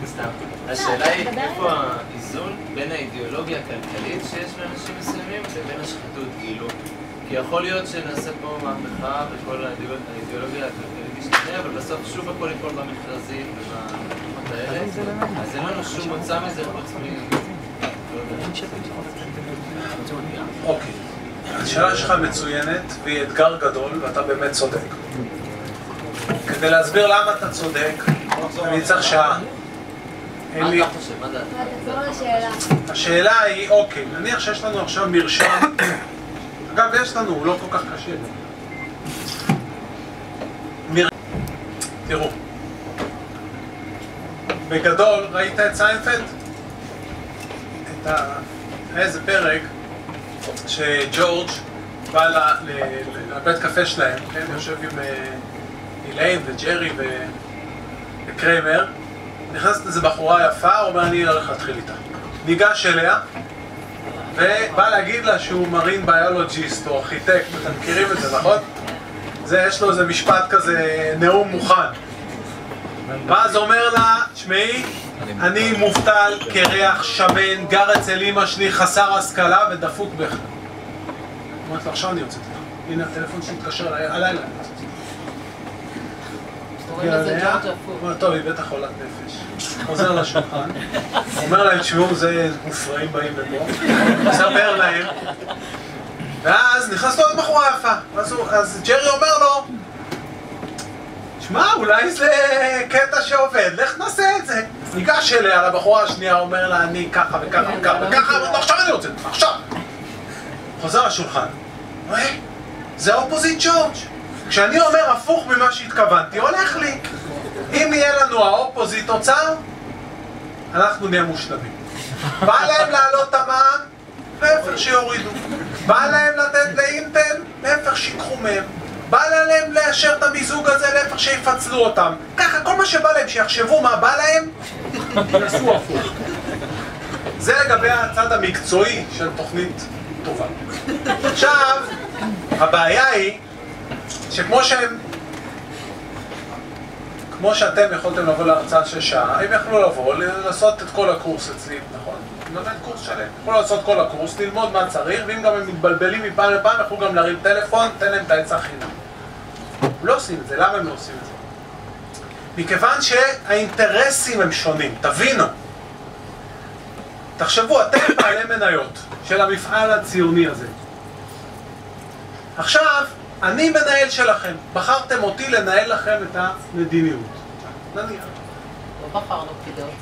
סתם. השאלה היא איפה האיזון בין האידיאולוגיה הכלכלית שיש לאנשים מסוימים לבין השחיתות, כאילו. כי יכול להיות שנעשה פה מהפכה וכל האידיאולוגיה הכלכלית תשתנה, אבל בסוף שוב הכל ייפול במכרזים ובמקומות האלה. אז אין לנו שום מוצא מזה חוץ מ... אוקיי. השאלה שלך מצוינת והיא אתגר גדול ואתה באמת צודק. כדי להסביר למה אתה צודק, אני צריך שעה. מה אתה חושב? מה דעת? תחזור לשאלה. השאלה היא, אוקיי, נניח שיש לנו עכשיו מרשם, אגב יש לנו, הוא לא כל כך קשה. תראו. בגדול, ראית את סיינפלד? איזה פרק שג'ורג' בא לבית קפה שלהם, כן? יושב עם איליין וג'רי וקריימר, נכנסת איזו בחורה יפה, הוא אומר אני הולך להתחיל איתה. ניגש אליה ובא להגיד לה שהוא מרין ביולוג'יסט או ארכיטקט, אתם מכירים את זה, נכון? יש לו איזה משפט כזה, נאום מוכן. ואז אומר לה, שמעי, אני מובטל, קרח, שמן, גר אצל אמא שלי, חסר השכלה ודפוק בך. אמרת לה, עכשיו אני יוצאת לך. הנה הטלפון שהתקשר הלילה. טוב, היא בטח חולת נפש. חוזר לשולחן, אומר להם, תשמעו, זה מופרעים באים לפה, מספר להם, ואז נכנס לו עוד בחורה יפה. אז ג'רי אומר לו, שמע, אולי זה קטע שעובד, לך נעשה את זה. ניגש אליה לבחורה השנייה, אומר לה, אני ככה וככה וככה וככה, עכשיו אני רוצה, עכשיו. חוזר לשולחן, זה אופוזיט ג'ורג'. כשאני אומר הפוך ממה שהתכוונתי, הולך לי. אם יהיה לנו האופוזיט תוצר, אנחנו נהיה מושלמים. בא להם להעלות את המע"מ, להפך שיורידו. בא להם לתת לאינטל, להפך שיקחו מהם. בא להם לאשר את המיזוג הזה, להפך שיפצלו אותם. ככה, כל מה שבא להם, שיחשבו מה בא להם, יעשו הפוך. זה לגבי הצד המקצועי של תוכנית טובה. עכשיו, הבעיה היא כמו שאתם יכולתם לבוא להרצאה של שעה, הם יכלו לבוא, לעשות את כל הקורס אצלי, נכון? ללמד קורס שלם. יכולו לעשות כל הקורס, ללמוד מה צריך, ואם גם הם מתבלבלים מפעם לפעם, יכולו גם להרים טלפון, תן להם את העצה חינם. לא עושים את זה, למה הם לא עושים את זה? מכיוון שהאינטרסים הם שונים, תבינו. תחשבו, אתם בעלי מניות של המפעל הציוני הזה. עכשיו, אני מנהל שלכם, בחרתם אותי לנהל לכם את המדיניות. נניח. לא בחרנו פקידי אוצר.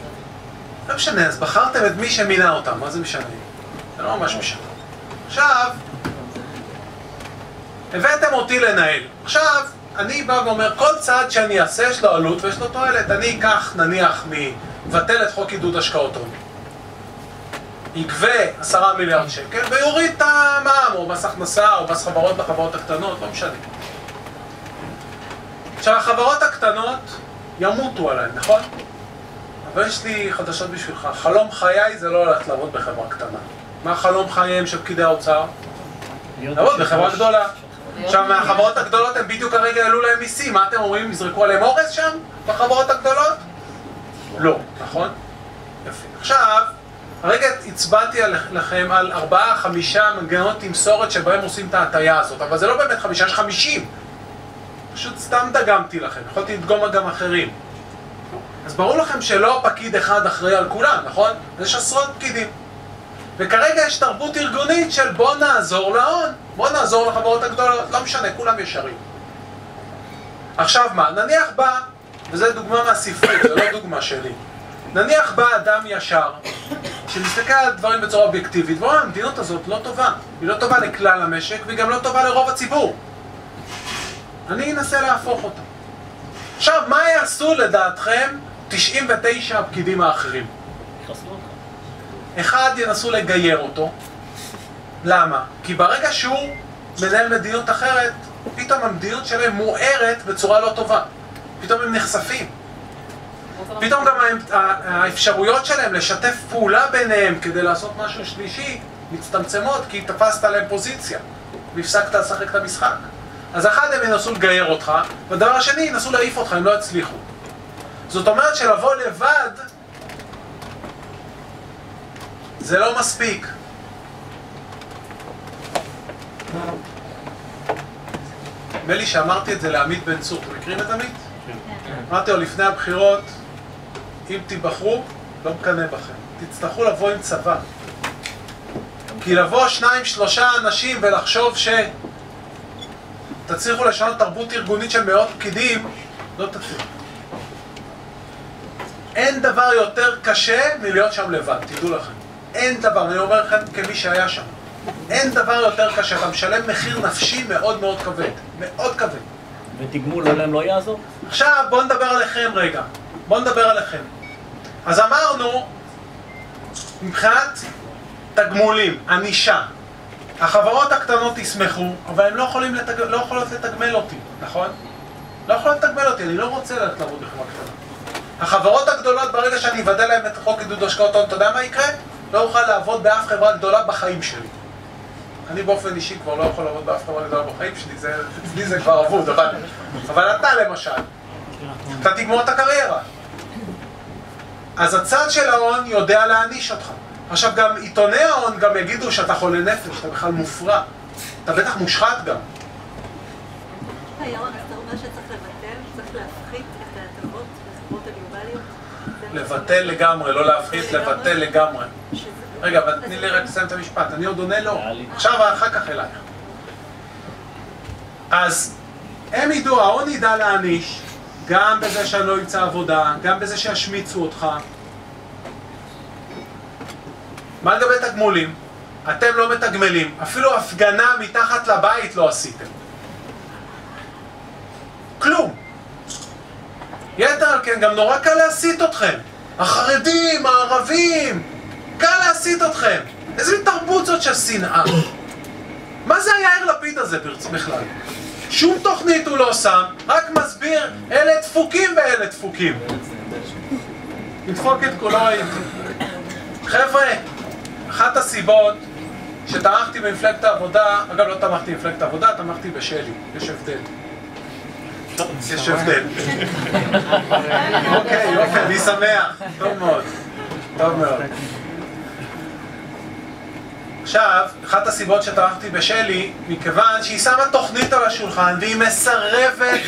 לא משנה, אז בחרתם את מי שמינה אותם, מה זה משנה? זה לא ממש משנה. עכשיו, הבאתם אותי לנהל. עכשיו, אני בא ואומר, כל צעד שאני אעשה יש לו עלות ויש לו תועלת. אני אקח, נניח, מבטל את חוק עידוד השקעות הון. יגבה 10 מיליארד שקל ויוריד את המע"מ, או מס הכנסה, או מס חברות לחברות הקטנות, לא משנה. עכשיו, החברות הקטנות ימותו עליהן, נכון? אבל יש לי חדשות בשבילך. חלום חיי זה לא ללכת לעבוד בחברה קטנה. מה חלום חייהם של פקידי האוצר? לעבוד בחברה גדולה. עכשיו, מהחברות הגדולות הם בדיוק הרגע העלו להם מיסים. מה אתם אומרים? יזרקו עליהם אורז שם? בחברות הגדולות? לא, נכון? יפה. עכשיו, הרגע הצבעתי לכם על 4-5 מנגנונות תמסורת שבהם עושים את ההטיה הזאת, אבל זה לא באמת 5, יש 50. פשוט סתם דגמתי לכם, יכולתי לדגום גם אחרים. אז ברור לכם שלא פקיד אחד אחראי על כולם, נכון? יש עשרות פקידים. וכרגע יש תרבות ארגונית של בוא נעזור להון, בוא נעזור לחברות הגדולות, לא משנה, כולם ישרים. עכשיו מה, נניח בא, וזו דוגמה מהספרות, זו לא דוגמה שלי. נניח בא אדם ישר, שמסתכל על דברים בצורה אובייקטיבית, ואומר, המדינות הזאת לא טובה. היא לא טובה לכלל המשק, והיא גם לא טובה לרוב הציבור. אני אנסה להפוך אותה. עכשיו, מה יעשו לדעתכם 99 הפקידים האחרים? אחד ינסו לגייר אותו. למה? כי ברגע שהוא מנהל מדיניות אחרת, פתאום המדיניות שלהם מוארת בצורה לא טובה. פתאום הם נחשפים. פתאום גם האפשרויות שלהם לשתף פעולה ביניהם כדי לעשות משהו שלישי מצטמצמות, כי תפסת להם פוזיציה והפסקת לשחק את המשחק. אז אחד הם ינסו לגייר אותך, והדבר השני ינסו להעיף אותך, הם לא יצליחו. זאת אומרת שלבוא לבד זה לא מספיק. נדמה לי שאמרתי את זה לעמית בן צור, אתם מכירים את עמית? אמרתי לו לפני הבחירות, אם תיבחרו, לא מקנה בכם. תצטרכו לבוא עם צבא. כי לבוא 2-3 אנשים ולחשוב שתצליחו לשנות תרבות ארגונית של מאות פקידים, לא תצליחו. אין דבר יותר קשה מלהיות שם לבד, תדעו לכם. אין דבר, אני אומר לכם כמי שהיה שם. אין דבר יותר קשה, אתה משלם מחיר נפשי מאוד מאוד כבד. מאוד כבד. ותגמול עליהם לא יעזור? עכשיו בואו נדבר עליכם רגע. בואו נדבר עליכם. אז אמרנו, מבחינת תגמולים, ענישה, החברות הקטנות ישמחו, אבל הן לא יכולות לתגמל אותי, נכון? לא יכולות לתגמל אותי, אני לא רוצה ללכת לעבוד בחברה קטנה. החברות הגדולות, ברגע שאני אבדל להם את חוק עידוד השקעות הון, אתה יודע מה יקרה? לא אוכל לעבוד באף חברה גדולה בחיים שלי. אני באופן אישי כבר לא יכול לעבוד באף חברה גדולה בחיים שלי, זה כבר עבוד, אבל אתה למשל, אתה תגמור את הקריירה. אז הצד של ההון יודע להעניש אותך. עכשיו גם עיתוני ההון גם יגידו שאתה חולה נפש, אתה בכלל מופרע. אתה בטח מושחת גם. ירון, אתה אומר שצריך לבטל, צריך להפחית את ההטבות בחברות הגלובליות? לבטל לגמרי, לא להפחית, לבטל לגמרי. רגע, אבל תני לי רק לסיים את המשפט, אני עוד עונה לא. עכשיו אחר כך אלייך. אז הם ידעו, ההון ידע להעניש, גם בזה שאני לא אמצא עבודה, גם בזה שישמיצו אותך. מה לגבי תגמולים? אתם לא מתגמלים, אפילו הפגנה מתחת לבית לא עשיתם. כלום. יתר על כן, גם נורא קל להסית אתכם. החרדים, הערבים, קל להסית אתכם. איזה תרבות זאת של שנאה. מה זה היאיר לפיד הזה בכלל? שום תוכנית הוא לא שם, רק מסביר, אלה דפוקים ואלה דפוקים. נדפוק את כולו. חבר'ה, אחת הסיבות שתמכתי במפלגת העבודה, אגב לא תמכתי במפלגת העבודה, תמכתי בשלי, יש הבדל. יש הבדל. אוקיי, יופי, אני שמח. טוב מאוד. טוב מאוד. עכשיו, אחת הסיבות שתמכתי בשלי, מכיוון שהיא שמה תוכנית על השולחן והיא מסרבת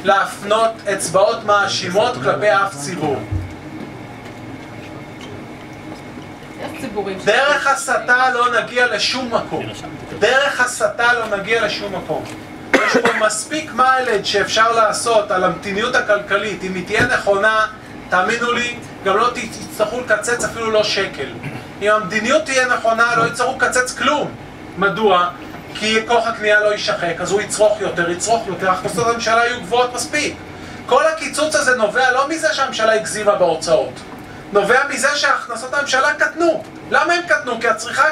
להפנות אצבעות מאשימות כלפי אף ציבור. דרך הסתה לא נגיע לשום מקום. דרך הסתה לא נגיע לשום מקום. יש פה מספיק מיילד שאפשר לעשות על המדיניות הכלכלית. אם היא תהיה נכונה, תאמינו לי, גם לא תצטרכו לקצץ אפילו לא שקל. אם המדיניות תהיה נכונה, לא יצטרכו לקצץ כלום. מדוע? כי כוח הקנייה לא יישחק, אז הוא יצרוך יותר, הכנסות הממשלה יהיו גבוהות מספיק. כל הקיצוץ הזה נובע לא מזה שהממשלה הגזימה בהוצאות. נובע מזה שהכנסות הממשלה קטנו. למה הם קטנו? כי הצריכה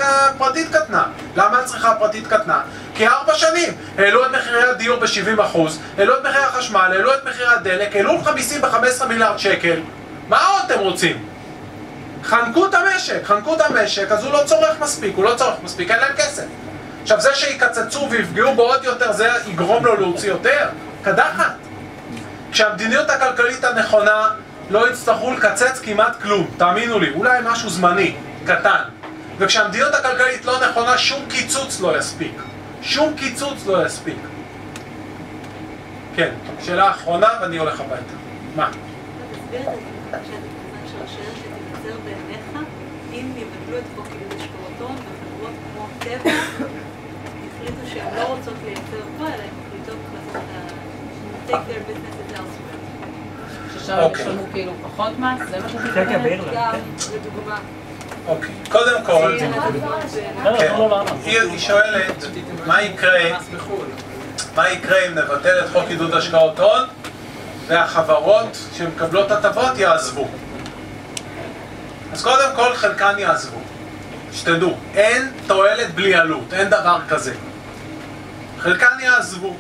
הפרטית קטנה. למה הצריכה הפרטית קטנה? כי 4 שנים העלו את מחירי הדיור ב-70%, העלו את מחירי החשמל, העלו את מחירי הדלק, העלו את המיסים ב-15 מיליארד שקל. מה עוד אתם רוצים? חנקו את המשק, אז הוא לא צורך מספיק, אין להם כסף. עכשיו זה שיקצצו ויפגעו בו עוד יותר, זה יגרום לו להוציא יותר. קדחת. כשהמדיניות הכלכלית הנכונה, לא יצטרכו לקצץ כמעט כלום, תאמינו לי, אולי משהו זמני, קטן. וכשהמדיניות הכלכלית לא נכונה, שום קיצוץ לא יספיק. כן, שאלה אחרונה ואני הולך הביתה. מה? תסביר את זה, שהשרשרת שתיווצר בעיניך, אם יבטלו את חוק עידוד השקעות הון, וחברות כמו טבע החליטו שהן לא רוצות לייצר פה, אלא הן מחליטות take their businesses elsewhere. ששם ישלמו כאילו פחות מס, זה מה שאתה מתכוונת? לדוגמה. אוקיי, קודם כל, היא שואלת מה יקרה אם נבטל את חוק עידוד השקעות הון והחברות שמקבלות הטבות יעזבו. אז קודם כל חלקן יעזבו. שתדעו, אין תועלת בלי עלות, אין דבר כזה. חלקן יעזבו.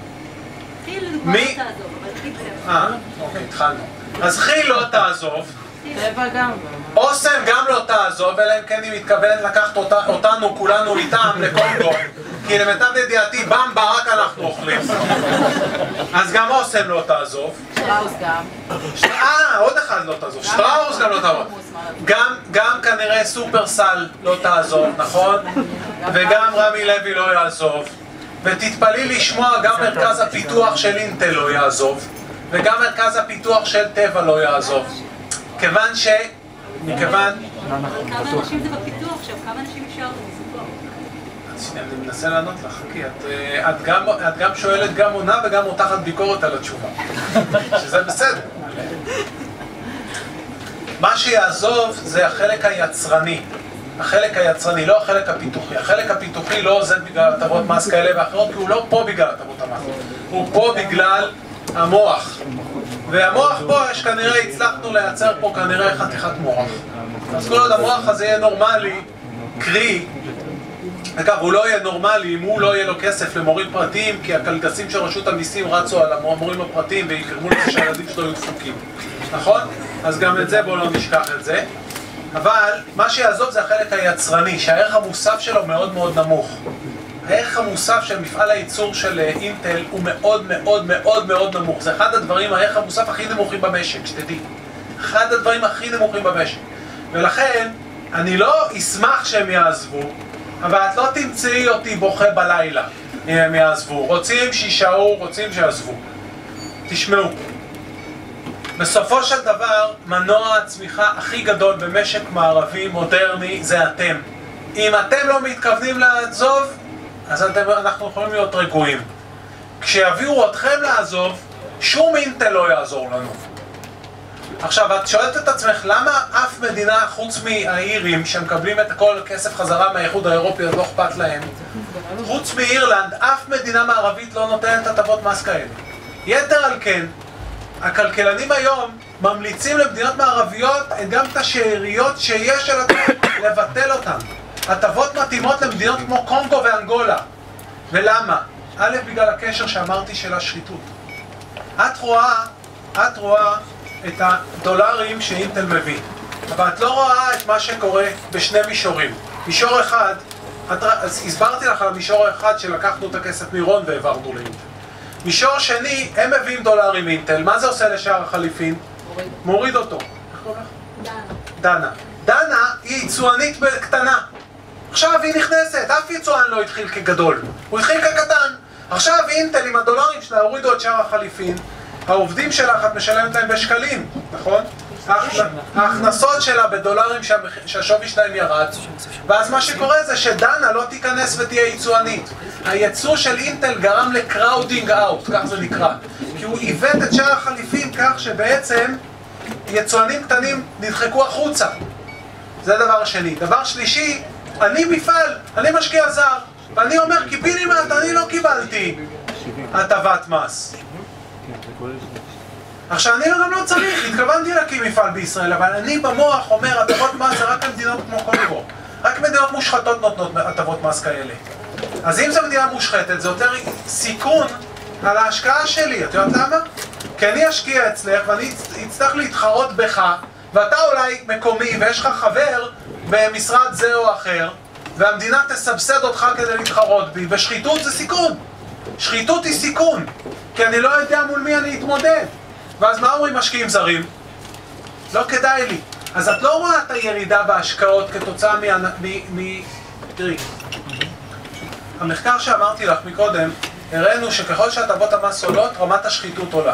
חיל לדוגמה לא תעזוב, אבל חיל טבע. אוקיי, התחלנו. אז חיל לא תעזוב. טבע גם. אוסם גם לא תעזוב, אלא אם כן היא מתכוונת לקחת אותנו כולנו איתם לקונגו. כי למיטב ידיעתי במבה רק אנחנו אוכלים. אז גם אוסם לא תעזוב. שטראוס גם. עוד אחד לא תעזוב. שטראוס גם לא תעזוב. גם כנראה סופרסל לא תעזוב, נכון? וגם רמי לוי לא יעזוב. ותתפלאי לשמוע, גם מרכז הפיתוח של אינטל לא יעזוב. וגם מרכז הפיתוח של טבע לא יעזוב. כמה אנשים זה בפיתוח עכשיו, כמה אנשים נשארו בסיפור? אני מנסה לענות לך, חכי, את גם שואלת, גם עונה וגם מותחת ביקורת על התשובה, שזה בסדר. מה שיעזוב זה החלק היצרני, לא החלק הפיתוחי. החלק הפיתוחי לא עוזב בגלל הטבות מס כאלה ואחרות, כי הוא לא פה בגלל הטבות המס. הוא פה בגלל המוח. והמוח פה, כנראה הצלחנו לייצר פה כנראה חתיכת מוח. אז כל עוד המוח הזה יהיה נורמלי, קרי, אגב, הוא לא יהיה נורמלי אם הוא לא יהיה לו כסף למורים פרטיים, כי הקלגסים של רשות המיסים רצו על המורים הפרטיים ויקרמו לזה שהילדים שלו יהיו דפוקים. נכון? אז גם את זה בואו לא נשכח את זה. אבל מה שיעזוב זה החלק היצרני, שהערך המוסף שלו מאוד מאוד נמוך. הערך המוסף של מפעל הייצור של אינטל הוא מאוד מאוד מאוד מאוד נמוך. זה אחד הדברים, הערך המוסף הכי נמוכים במשק, שתדעי. אחד הדברים הכי נמוכים במשק. ולכן, אני לא אשמח שהם יעזבו, אבל את לא תמצאי אותי בוכה בלילה אם הם יעזבו. רוצים שישארו, רוצים שיעזבו. תשמעו. בסופו של דבר, מנוע הצמיחה הכי גדול במשק מערבי מודרני זה אתם. אם אתם לא מתכוונים לעזוב, אז אנחנו יכולים להיות רגועים. כשיביאו אתכם לעזוב, שום אינטל לא יעזור לנו. עכשיו, את שואלת את עצמך, למה אף מדינה חוץ מהאירים שמקבלים את כל הכסף חזרה מהאיחוד האירופי, אז לא אכפת להם? חוץ מאירלנד, אף מדינה מערבית לא נותנת הטבות מס כאלה. יתר על כן, הכלכלנים היום ממליצים למדינות מערביות גם את השאריות שיש על לבטל אותן. הטבות מתאימות למדינות כמו קונגו ואנגולה. ולמה? א', בגלל הקשר שאמרתי של השחיתות. את רואה את הדולרים שאינטל מביא, אבל את לא רואה את מה שקורה בשני מישורים. מישור אחד, הסברתי לך על מישור אחד שלקחנו את הכסף מירון והעברנו לאינטל. מישור שני, הם מביאים דולרים אינטל. מה זה עושה לשער החליפין? מוריד אותו. איך קוראים לך? דנה. דנה היא יצואנית קטנה. עכשיו היא נכנסת, אף יצואן לא התחיל כגדול, הוא התחיל כקטן. עכשיו אינטל עם הדולרים שלה הורידו את שער החליפין, העובדים שלך את משלמת להם בשקלים, נכון? ההכנסות שלה בדולרים שהשווי שלהם ירד, ואז מה שקורה זה שדנה לא תיכנס ותהיה יצואנית. הייצוא של אינטל גרם לקראודינג אאוט, כך זה נקרא, כי הוא עיוות את שער החליפין כך שבעצם יצואנים קטנים נדחקו החוצה. זה דבר שני. דבר שלישי, אני מפעל, אני משקיע זר, ואני אומר, קיבינימט, אני לא קיבלתי הטבת מס. עכשיו, אני גם לא צריך, התכוונתי להקים מפעל בישראל, אבל אני במוח אומר, הטבות מס זה רק למדינות כמו קונגו. רק מדינות מושחתות נותנות הטבות מס כאלה. אז אם זו מדינה מושחתת, זה יותר סיכון על ההשקעה שלי. את יודעת למה? כי אני אשקיע אצלך ואני אצטרך להתחרות בך, ואתה אולי מקומי ויש לך חבר במשרד זה או אחר, והמדינה תסבסד אותך כדי להתחרות בי, ושחיתות זה סיכון. שחיתות היא סיכון, כי אני לא יודע מול מי אני אתמודד. ואז מה אומרים משקיעים זרים? לא כדאי לי. אז את לא רואה את הירידה בהשקעות כתוצאה תראי, המחקר שאמרתי לך מקודם, הראינו שככל שהטבות המס עולות, רמת השחיתות עולה.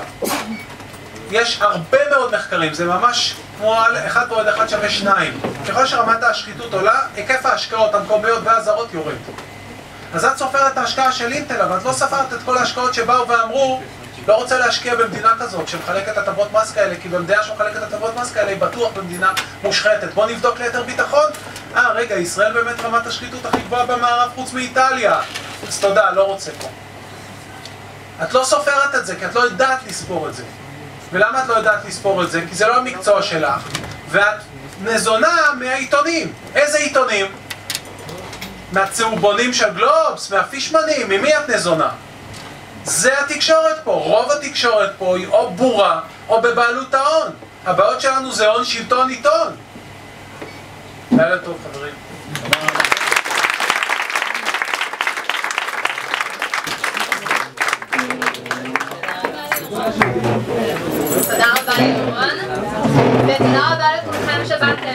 יש הרבה מאוד מחקרים, זה ממש כמו 1 ועוד 1 שווה 2. ככל שרמת השחיתות עולה, היקף ההשקעות המקומיות והזרות יורד. אז את סופרת את ההשקעה של אינטל, אבל את לא ספרת את כל ההשקעות שבאו ואמרו, לא רוצה להשקיע במדינה כזאת שמחלקת הטבות מס כאלה, כי במדינה שמחלקת הטבות מס כאלה היא בטוח במדינה מושחתת. בוא נבדוק ליתר ביטחון. רגע, ישראל באמת רמת השחיתות הכי גבוהה במערב חוץ מאיטליה. אז תודה, לא רוצה פה. את לא סופרת את זה, כי את לא יודעת לספור את זה. ולמה את לא יודעת לספור את זה? כי זה לא המקצוע שלך. ואת נזונה מהעיתונים. איזה עיתונים? מהצהובונים של גלובס, מהפישמנים, ממי את נזונה? זה התקשורת פה, רוב התקשורת פה היא או בורה או בבעלות ההון. הבעיות שלנו זה הון, שלטון, עיתון. לילה טוב חברים. תודה רבה לירון, ותודה רבה לכולכם שבאתם.